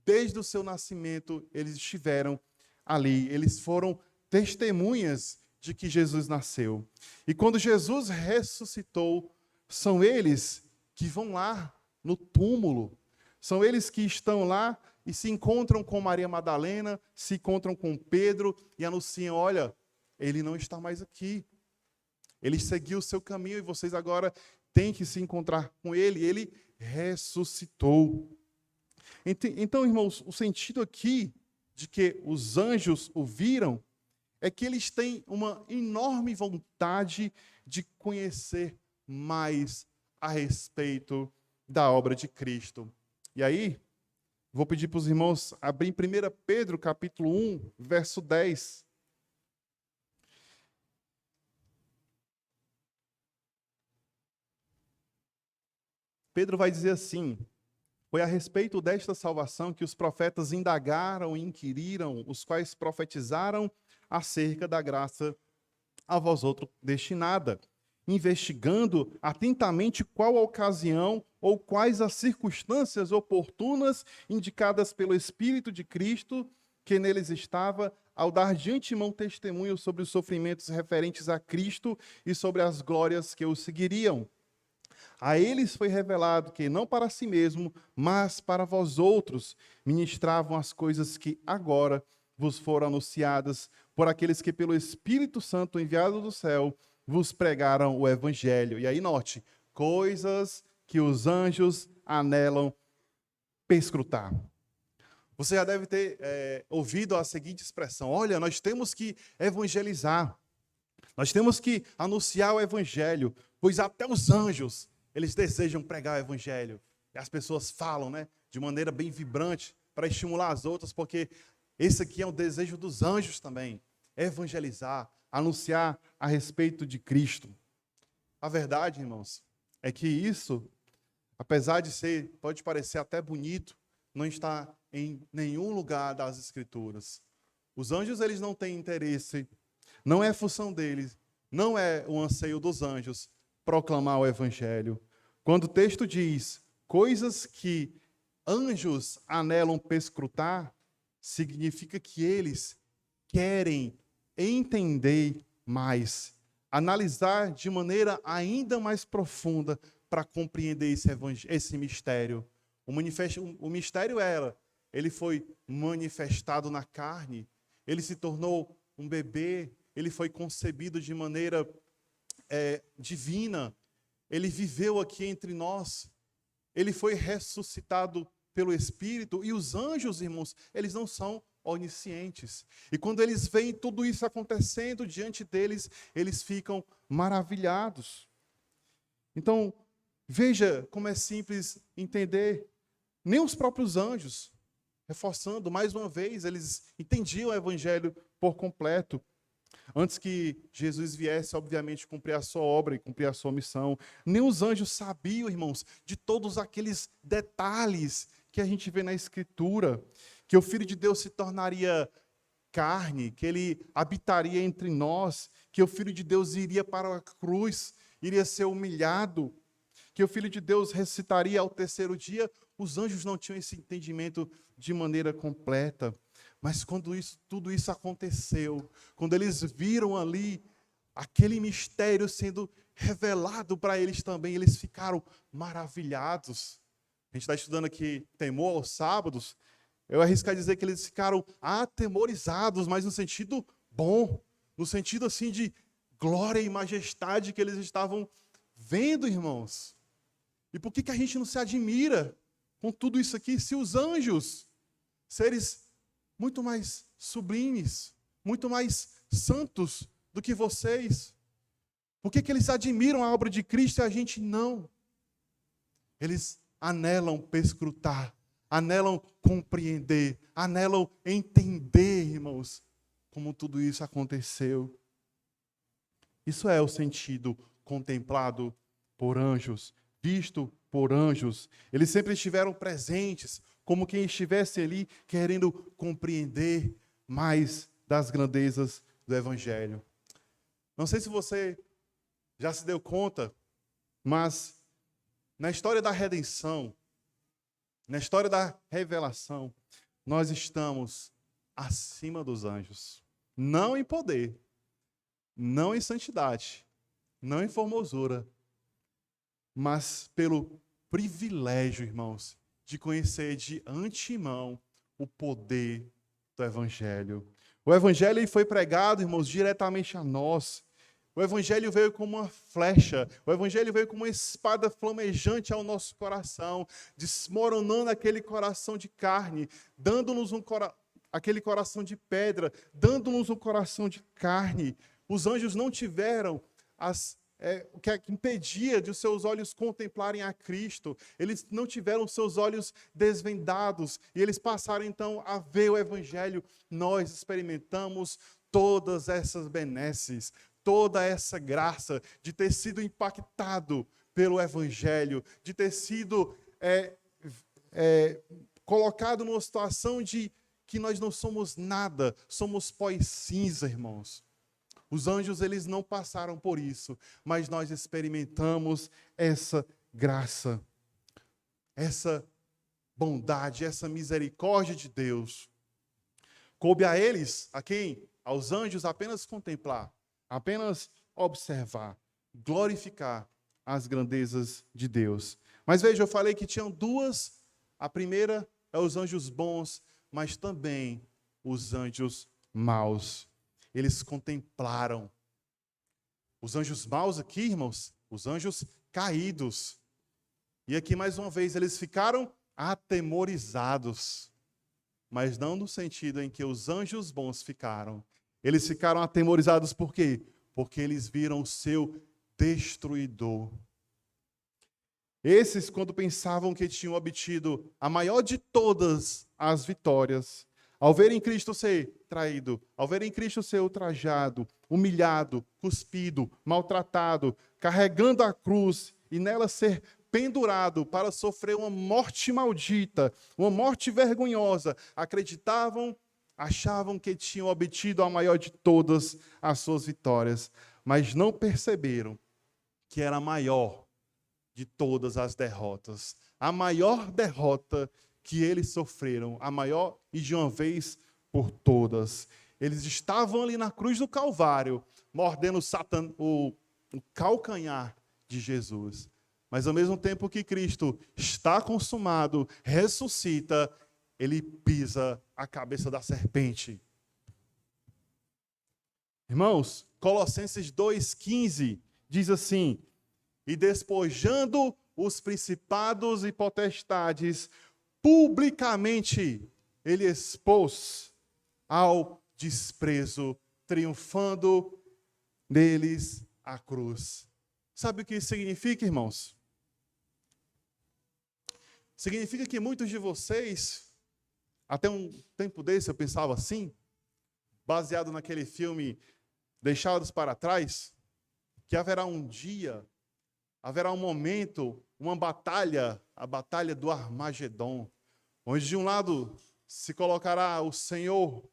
desde o seu nascimento, eles estiveram ali. Eles foram testemunhas de que Jesus nasceu. E quando Jesus ressuscitou, são eles que vão lá no túmulo. São eles que estão lá e se encontram com Maria Madalena, se encontram com Pedro e anunciam, olha, ele não está mais aqui. Ele seguiu o seu caminho e vocês agora têm que se encontrar com ele. Ele ressuscitou. Então, irmãos, o sentido aqui de que os anjos o viram é que eles têm uma enorme vontade de conhecer mais a respeito da obra de Cristo. E aí, vou pedir para os irmãos abrir em 1 Pedro, capítulo 1, verso 10. Pedro vai dizer assim: foi a respeito desta salvação que os profetas indagaram e inquiriram, os quais profetizaram acerca da graça a vós outros destinada, investigando atentamente qual a ocasião ou quais as circunstâncias oportunas indicadas pelo Espírito de Cristo que neles estava, ao dar de antemão testemunho sobre os sofrimentos referentes a Cristo e sobre as glórias que o seguiriam. A eles foi revelado que, não para si mesmo, mas para vós outros, ministravam as coisas que agora vos foram anunciadas por aqueles que, pelo Espírito Santo enviado do céu, vos pregaram o Evangelho. E aí, note, coisas que os anjos anelam perscrutar. Você já deve ter ouvido a seguinte expressão: olha, nós temos que evangelizar, nós temos que anunciar o Evangelho, pois até os anjos, eles desejam pregar o Evangelho. E as pessoas falam, né, de maneira bem vibrante, para estimular as outras, porque esse aqui é o desejo dos anjos também, evangelizar, anunciar a respeito de Cristo. A verdade, irmãos, é que isso, apesar de ser, pode parecer até bonito, não está em nenhum lugar das Escrituras. Os anjos, eles não têm interesse, não é função deles, não é o anseio dos anjos proclamar o Evangelho. Quando o texto diz coisas que anjos anelam perscrutar, significa que eles querem entender mais, analisar de maneira ainda mais profunda para compreender esse mistério. O mistério ele foi manifestado na carne, ele se tornou um bebê, ele foi concebido de maneira divina, ele viveu aqui entre nós, ele foi ressuscitado pelo Espírito, e os anjos, irmãos, eles não são oniscientes. E quando eles veem tudo isso acontecendo diante deles, eles ficam maravilhados. Então, veja como é simples entender. Nem os próprios anjos, reforçando mais uma vez, eles entendiam o Evangelho por completo. Antes que Jesus viesse, obviamente, cumprir a sua obra e cumprir a sua missão. Nem os anjos sabiam, irmãos, de todos aqueles detalhes que a gente vê na Escritura, que o Filho de Deus se tornaria carne, que ele habitaria entre nós, que o Filho de Deus iria para a cruz, iria ser humilhado, que o Filho de Deus ressuscitaria ao terceiro dia. Os anjos não tinham esse entendimento de maneira completa. Mas quando tudo isso aconteceu, quando eles viram ali aquele mistério sendo revelado para eles também, eles ficaram maravilhados. A gente está estudando aqui temor aos sábados. Eu arrisco a dizer que eles ficaram atemorizados, mas no sentido bom, no sentido assim de glória e majestade que eles estavam vendo, irmãos. E por que a gente não se admira com tudo isso aqui, se os anjos, seres muito mais sublimes, muito mais santos do que vocês, por que eles admiram a obra de Cristo e a gente não? Eles anelam perscrutar, anelam compreender, anelam entender, irmãos, como tudo isso aconteceu. Isso é o sentido contemplado por anjos, visto por anjos. Eles sempre estiveram presentes, como quem estivesse ali querendo compreender mais das grandezas do Evangelho. Não sei se você já se deu conta, mas na história da redenção, na história da revelação, nós estamos acima dos anjos. Não em poder, não em santidade, não em formosura, mas pelo privilégio, irmãos, de conhecer de antemão o poder do Evangelho. O Evangelho foi pregado, irmãos, diretamente a nós. O Evangelho veio como uma flecha, o Evangelho veio como uma espada flamejante ao nosso coração, desmoronando aquele coração de carne, dando-nos aquele coração de pedra, dando-nos um coração de carne. Os anjos não tiveram as o que é que impedia de os seus olhos contemplarem a Cristo. Eles não tiveram os seus olhos desvendados e eles passaram então a ver o Evangelho. Nós experimentamos todas essas benesses, toda essa graça de ter sido impactado pelo Evangelho, de ter sido colocado numa situação de que nós não somos nada, somos pó e cinza, irmãos. Os anjos, eles não passaram por isso, mas nós experimentamos essa graça, essa bondade, essa misericórdia de Deus. Coube a eles, a quem? Aos anjos, apenas contemplar, apenas observar, glorificar as grandezas de Deus. Mas veja, eu falei que tinham duas. A primeira é os anjos bons, mas também os anjos maus. Eles contemplaram. Os anjos maus aqui, irmãos, os anjos caídos. E aqui, mais uma vez, eles ficaram atemorizados. Mas não no sentido em que os anjos bons ficaram. Eles ficaram atemorizados por quê? Porque eles viram o seu destruidor. Esses, quando pensavam que tinham obtido a maior de todas as vitórias, ao verem Cristo ser traído, ao verem Cristo ser ultrajado, humilhado, cuspido, maltratado, carregando a cruz e nela ser pendurado para sofrer uma morte maldita, uma morte vergonhosa, achavam que tinham obtido a maior de todas as suas vitórias, mas não perceberam que era a maior de todas as derrotas. A maior derrota que eles sofreram, a maior e de uma vez por todas. Eles estavam ali na cruz do Calvário, mordendo o calcanhar de Jesus. Mas ao mesmo tempo que Cristo está consumado, ressuscita, ele pisa a cabeça da serpente. Irmãos, Colossenses 2,15 diz assim: e despojando os principados e potestades, publicamente ele expôs ao desprezo, triunfando neles a cruz. Sabe o que isso significa, irmãos? Significa que muitos de vocês, até um tempo desse eu pensava assim, baseado naquele filme Deixados para Trás, que haverá um dia, haverá um momento, uma batalha, a batalha do Armagedon, onde de um lado se colocará o Senhor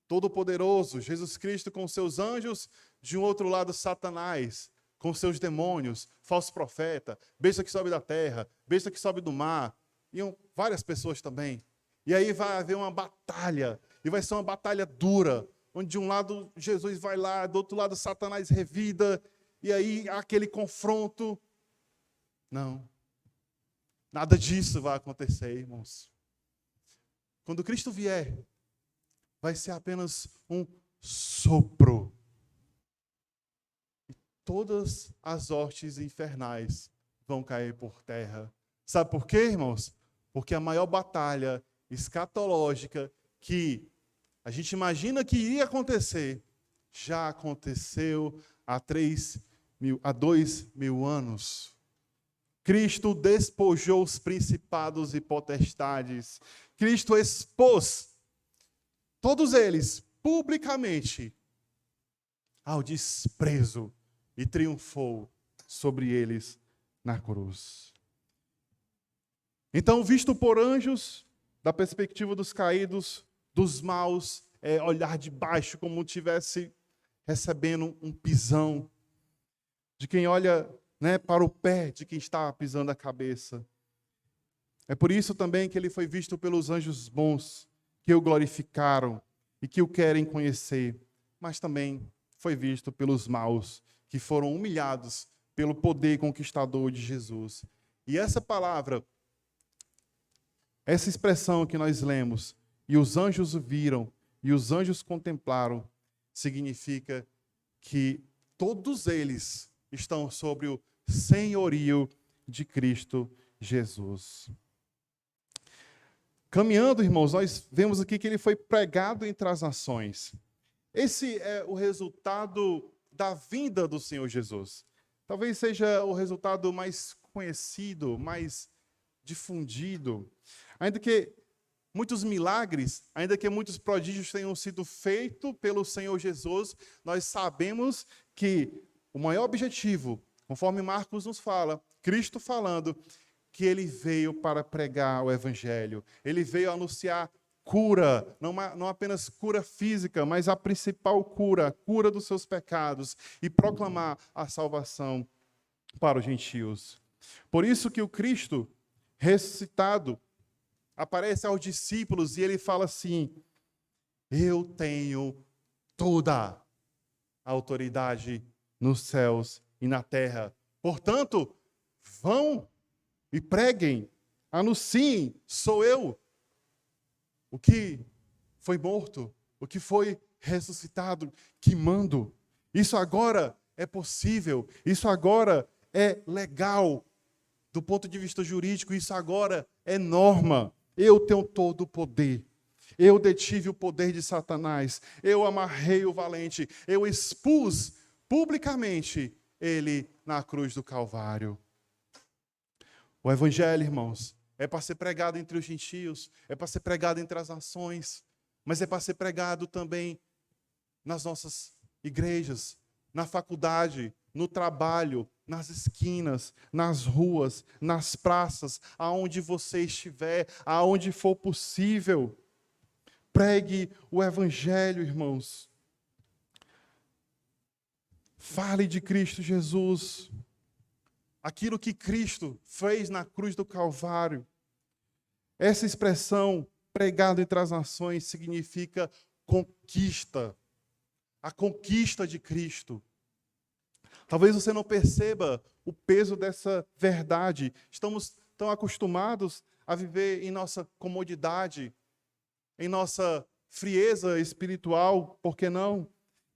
Todo-Poderoso, Jesus Cristo com seus anjos, de um outro lado Satanás, com seus demônios, falso profeta, besta que sobe da terra, besta que sobe do mar, e várias pessoas também. E aí vai haver uma batalha, e vai ser uma batalha dura, onde de um lado Jesus vai lá, do outro lado Satanás revida, e aí há aquele confronto. Não. Nada disso vai acontecer, irmãos. Quando Cristo vier, vai ser apenas um sopro. E todas as hostes infernais vão cair por terra. Sabe por quê, irmãos? Porque a maior batalha escatológica que a gente imagina que iria acontecer, já aconteceu há 2.000 anos. Cristo despojou os principados e potestades. Cristo expôs todos eles publicamente ao desprezo e triunfou sobre eles na cruz. Então, visto por anjos, da perspectiva dos caídos, dos maus, olhar de baixo como se estivesse recebendo um pisão, de quem olha, para o pé de quem está pisando a cabeça. É por isso também que ele foi visto pelos anjos bons, que o glorificaram e que o querem conhecer, mas também foi visto pelos maus, que foram humilhados pelo poder conquistador de Jesus. E essa palavra, essa expressão que nós lemos, e os anjos o viram, e os anjos contemplaram, significa que todos eles estão sobre o senhorio de Cristo Jesus. Caminhando, irmãos, nós vemos aqui que ele foi pregado entre as nações. Esse é o resultado da vinda do Senhor Jesus. talvez seja o resultado mais conhecido, mais difundido. Ainda que muitos milagres, ainda que muitos prodígios tenham sido feitos pelo Senhor Jesus, nós sabemos que o maior objetivo, conforme Marcos nos fala, Cristo falando, que ele veio para pregar o Evangelho. Ele veio anunciar cura, não apenas cura física, mas a principal cura, a cura dos seus pecados, e proclamar a salvação para os gentios. Por isso que o Cristo ressuscitado aparece aos discípulos e ele fala assim: eu tenho toda a autoridade nos céus e na terra. Portanto, vão e preguem, anunciem, sou eu, o que foi morto, o que foi ressuscitado, que mando. Isso agora é possível, isso agora é legal, do ponto de vista jurídico, isso agora é norma. Eu tenho todo o poder. Eu detive o poder de Satanás. Eu amarrei o valente. Eu expus publicamente ele na cruz do Calvário. O Evangelho, irmãos, é para ser pregado entre os gentios, é para ser pregado entre as nações, mas é para ser pregado também nas nossas igrejas, na faculdade, no trabalho, nas esquinas, nas ruas, nas praças, aonde você estiver, aonde for possível. Pregue o Evangelho, irmãos. Fale de Cristo Jesus. Aquilo que Cristo fez na cruz do Calvário. Essa expressão, pregado entre as nações, significa conquista. A conquista de Cristo. Talvez você não perceba o peso dessa verdade. Estamos tão acostumados a viver em nossa comodidade, em nossa frieza espiritual, por que não?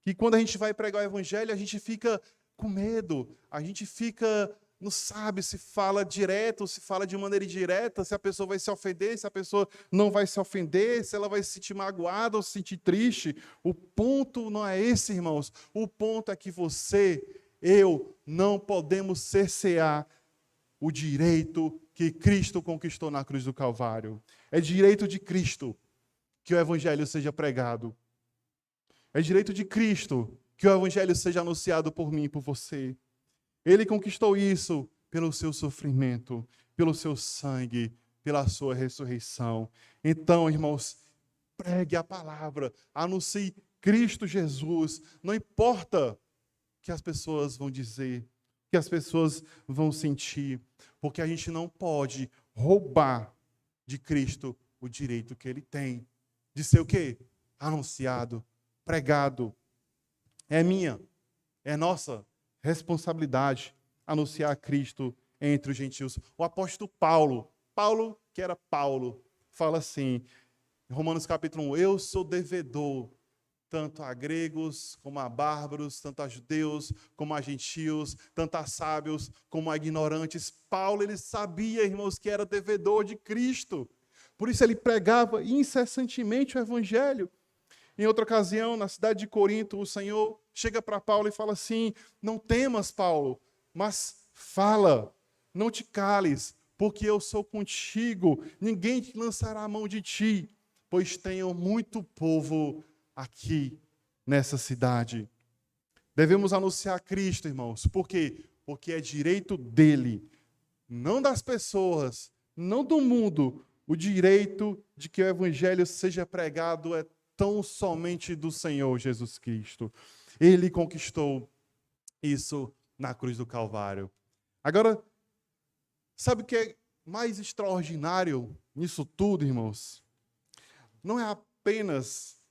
Que quando a gente vai pregar o Evangelho, a gente fica com medo, a gente fica, não sabe se fala direto, se fala de maneira indireta, se a pessoa vai se ofender, se a pessoa não vai se ofender, se ela vai se sentir magoada ou se sentir triste. O ponto não é esse, irmãos. O ponto é que eu não podemos cercear o direito que Cristo conquistou na cruz do Calvário. É direito de Cristo que o Evangelho seja pregado. É direito de Cristo que o Evangelho seja anunciado por mim e por você. Ele conquistou isso pelo seu sofrimento, pelo seu sangue, pela sua ressurreição. Então, irmãos, pregue a palavra, anuncie Cristo Jesus. Não importa o que as pessoas vão dizer, o que as pessoas vão sentir, porque a gente não pode roubar de Cristo o direito que ele tem. De ser o quê? Anunciado, pregado. É minha, é nossa responsabilidade anunciar Cristo entre os gentios. O apóstolo Paulo, que era Paulo, fala assim, em Romanos capítulo 1, eu sou devedor, tanto a gregos como a bárbaros, tanto a judeus como a gentios, tanto a sábios como a ignorantes. Paulo, ele sabia, irmãos, que era devedor de Cristo. Por isso ele pregava incessantemente o Evangelho. Em outra ocasião, na cidade de Corinto, o Senhor chega para Paulo e fala assim, não temas, Paulo, mas fala, não te cales, porque eu sou contigo, ninguém te lançará a mão de ti, pois tenho muito povo aqui nessa cidade. Devemos anunciar Cristo, irmãos. Por quê? Porque é direito dele, não das pessoas, não do mundo. O direito de que o Evangelho seja pregado é tão somente do Senhor Jesus Cristo. Ele conquistou isso na cruz do Calvário. Agora, sabe o que é mais extraordinário nisso tudo, irmãos? Não é apenas,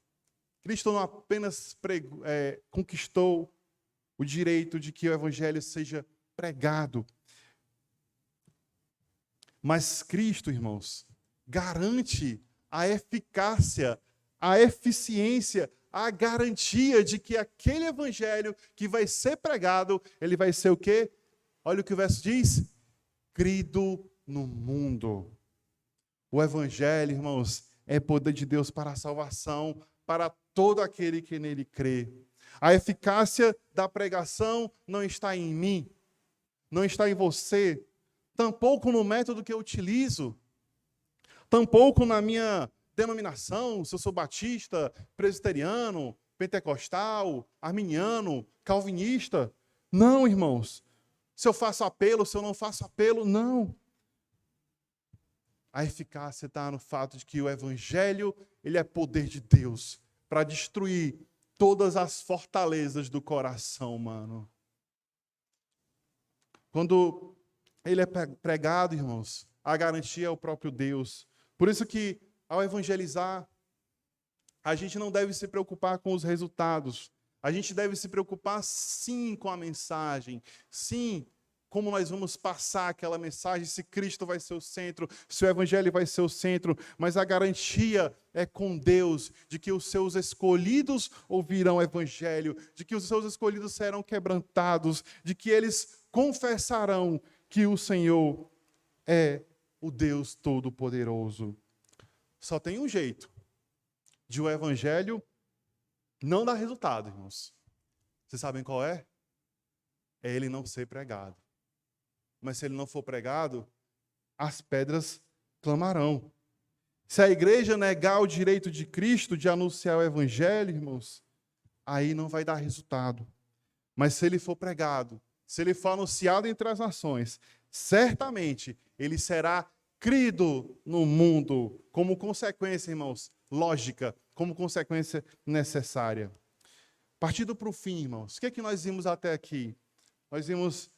Cristo não apenas conquistou o direito de que o Evangelho seja pregado, mas Cristo, irmãos, garante a eficácia, a eficiência, a garantia de que aquele Evangelho que vai ser pregado, ele vai ser o quê? Olha o que o verso diz, crido no mundo. O Evangelho, irmãos, é poder de Deus para a salvação, para todo aquele que nele crê. A eficácia da pregação não está em mim, não está em você, tampouco no método que eu utilizo, tampouco na minha denominação, se eu sou batista, presbiteriano, pentecostal, arminiano, calvinista. Não, irmãos. Se eu faço apelo, se eu não faço apelo, não. A eficácia está no fato de que o evangelho, ele é poder de Deus para destruir todas as fortalezas do coração humano. Quando ele é pregado, irmãos, a garantia é o próprio Deus. Por isso que, ao evangelizar, a gente não deve se preocupar com os resultados. A gente deve se preocupar, sim, com a mensagem. Sim, como nós vamos passar aquela mensagem, se Cristo vai ser o centro, se o evangelho vai ser o centro. Mas a garantia é com Deus, de que os seus escolhidos ouvirão o evangelho, de que os seus escolhidos serão quebrantados, de que eles confessarão que o Senhor é o Deus Todo-Poderoso. Só tem um jeito de o evangelho não dar resultado, irmãos. Vocês sabem qual é? É ele não ser pregado. Mas se ele não for pregado, as pedras clamarão. Se a igreja negar o direito de Cristo de anunciar o evangelho, irmãos, aí não vai dar resultado. Mas se ele for pregado, se ele for anunciado entre as nações, certamente ele será crido no mundo, como consequência, irmãos, lógica, como consequência necessária. Partindo para o fim, irmãos, o que é que nós vimos até aqui? Nós vimos,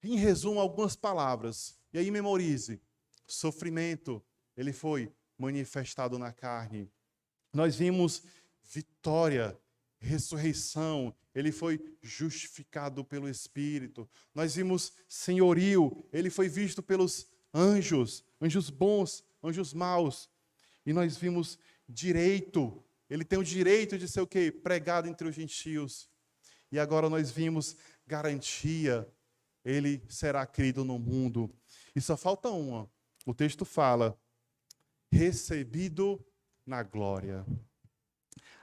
em resumo, algumas palavras. E aí memorize. Sofrimento, ele foi manifestado na carne. Nós vimos vitória, ressurreição, ele foi justificado pelo Espírito. Nós vimos senhorio, ele foi visto pelos anjos, anjos bons, anjos maus. E nós vimos direito, ele tem o direito de ser o quê? Pregado entre os gentios. E agora nós vimos garantia, ele será crido no mundo. E só falta uma. O texto fala, recebido na glória.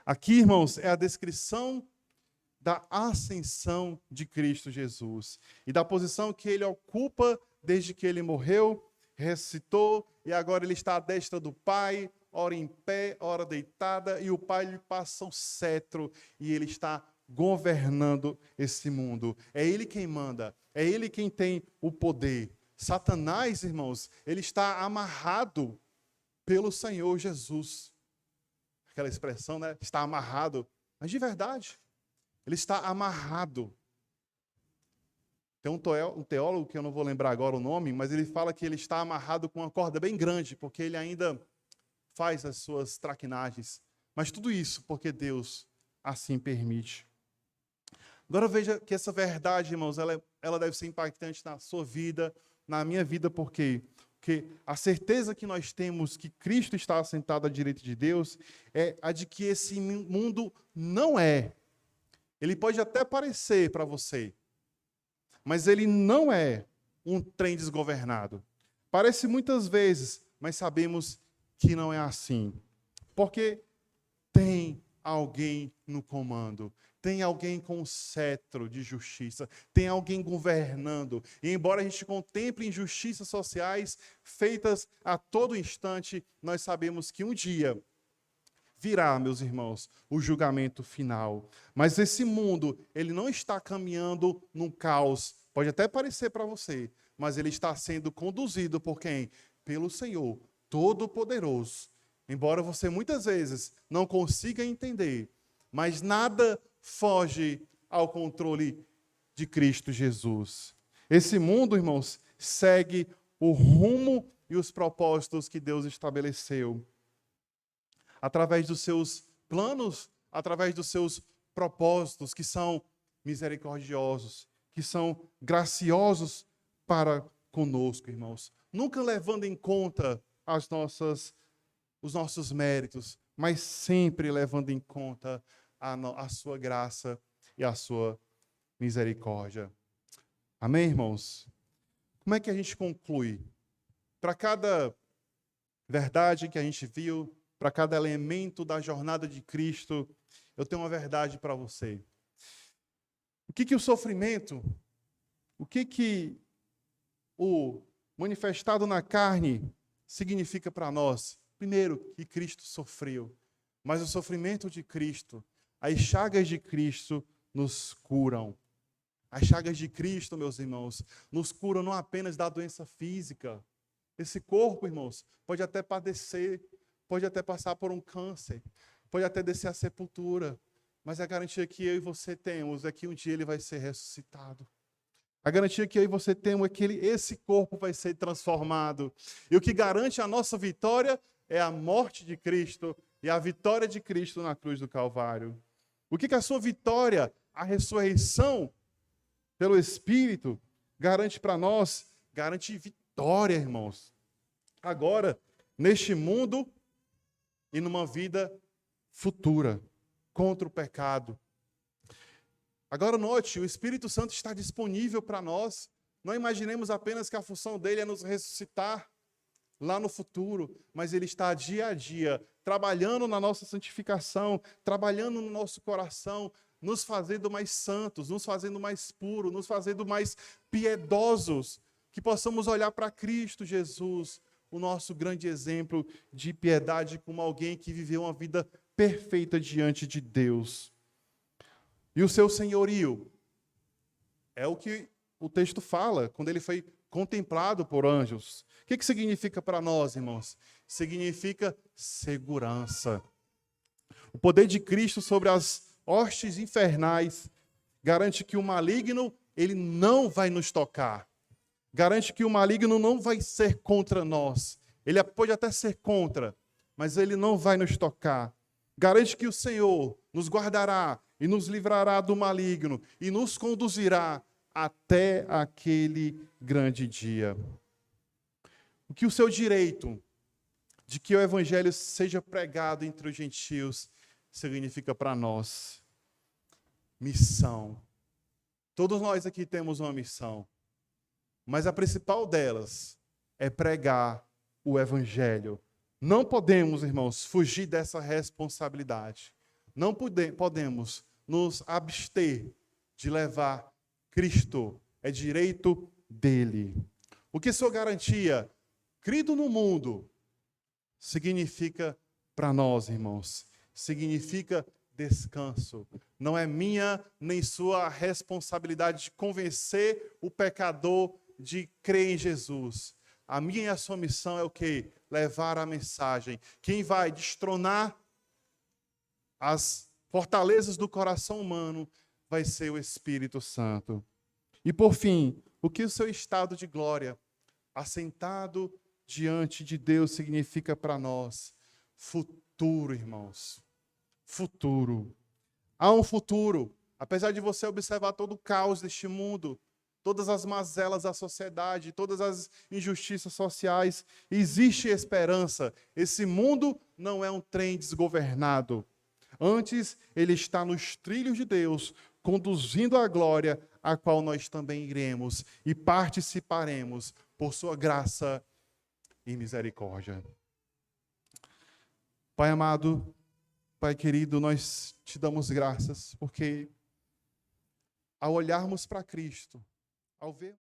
Aqui, irmãos, é a descrição da ascensão de Cristo Jesus e da posição que ele ocupa desde que ele morreu, ressuscitou e agora ele está à destra do Pai, ora em pé, ora deitada, e o Pai lhe passa o cetro e ele está governando esse mundo. É ele quem manda, é ele quem tem o poder. Satanás, irmãos, ele está amarrado pelo Senhor Jesus. Aquela expressão, né? Está amarrado. Mas de verdade, ele está amarrado. Tem um teólogo, que eu não vou lembrar agora o nome, mas ele fala que ele está amarrado com uma corda bem grande, porque ele ainda faz as suas traquinagens. Mas tudo isso porque Deus assim permite. Agora veja que essa verdade, irmãos, ela deve ser impactante na sua vida, na minha vida, porque a certeza que nós temos que Cristo está assentado à direita de Deus é a de que esse mundo não é. Ele pode até parecer para você, mas ele não é um trem desgovernado. Parece muitas vezes, mas sabemos que não é assim. Porque tem alguém no comando. Tem alguém com o cetro de justiça, tem alguém governando. E embora a gente contemple injustiças sociais feitas a todo instante, nós sabemos que um dia virá, meus irmãos, o julgamento final. Mas esse mundo, ele não está caminhando num caos. Pode até parecer para você, mas ele está sendo conduzido por quem? Pelo Senhor Todo-Poderoso. Embora você muitas vezes não consiga entender, mas nada foge ao controle de Cristo Jesus. Esse mundo, irmãos, segue o rumo e os propósitos que Deus estabeleceu. Através dos seus planos, através dos seus propósitos, que são misericordiosos, que são graciosos para conosco, irmãos. Nunca levando em conta os nossos méritos, mas sempre levando em conta a sua graça e a sua misericórdia. Amém, irmãos? Como é que a gente conclui? Para cada verdade que a gente viu, para cada elemento da jornada de Cristo, eu tenho uma verdade para você. O que o sofrimento O que o manifestado na carne significa para nós? Primeiro, que Cristo sofreu, mas o sofrimento de Cristo, as chagas de Cristo nos curam. As chagas de Cristo, meus irmãos, nos curam não apenas da doença física. Esse corpo, irmãos, pode até padecer, pode até passar por um câncer, pode até descer à sepultura, mas a garantia que eu e você temos é que um dia ele vai ser ressuscitado. A garantia que eu e você temos é que esse corpo vai ser transformado. E o que garante a nossa vitória é a morte de Cristo e a vitória de Cristo na cruz do Calvário. O que a sua vitória, a ressurreição pelo Espírito, garante para nós? Garante vitória, irmãos. Agora, neste mundo e numa vida futura, contra o pecado. Agora note, o Espírito Santo está disponível para nós. Não imaginemos apenas que a função dele é nos ressuscitar lá no futuro, mas ele está dia a dia, trabalhando na nossa santificação, trabalhando no nosso coração, nos fazendo mais santos, nos fazendo mais puros, nos fazendo mais piedosos, que possamos olhar para Cristo Jesus, o nosso grande exemplo de piedade, como alguém que viveu uma vida perfeita diante de Deus. E o seu senhorio é o que o texto fala, quando ele foi contemplado por anjos. O que significa para nós, irmãos? Significa segurança. O poder de Cristo sobre as hostes infernais garante que o maligno, ele não vai nos tocar. Garante que o maligno não vai ser contra nós. Ele pode até ser contra, mas ele não vai nos tocar. Garante que o Senhor nos guardará e nos livrará do maligno e nos conduzirá até aquele grande dia. O que o seu direito de que o evangelho seja pregado entre os gentios significa para nós? Missão. Todos nós aqui temos uma missão, mas a principal delas é pregar o evangelho. Não podemos, irmãos, fugir dessa responsabilidade. Não podemos nos abster de levar Cristo. É direito dele. O que sua garantia, crido no mundo, significa para nós, irmãos? Significa descanso. Não é minha nem sua responsabilidade de convencer o pecador de crer em Jesus. A minha e a sua missão é o quê? Levar a mensagem. Quem vai destronar as fortalezas do coração humano vai ser o Espírito Santo. E por fim, o que o seu estado de glória, assentado diante de Deus, significa para nós? Futuro, irmãos. Futuro. Há um futuro. Apesar de você observar todo o caos deste mundo, todas as mazelas da sociedade, todas as injustiças sociais, existe esperança. Esse mundo não é um trem desgovernado. Antes, ele está nos trilhos de Deus, conduzindo à glória, a qual nós também iremos e participaremos por sua graça e misericórdia. Pai amado, Pai querido, nós te damos graças, porque ao olharmos para Cristo, ao ver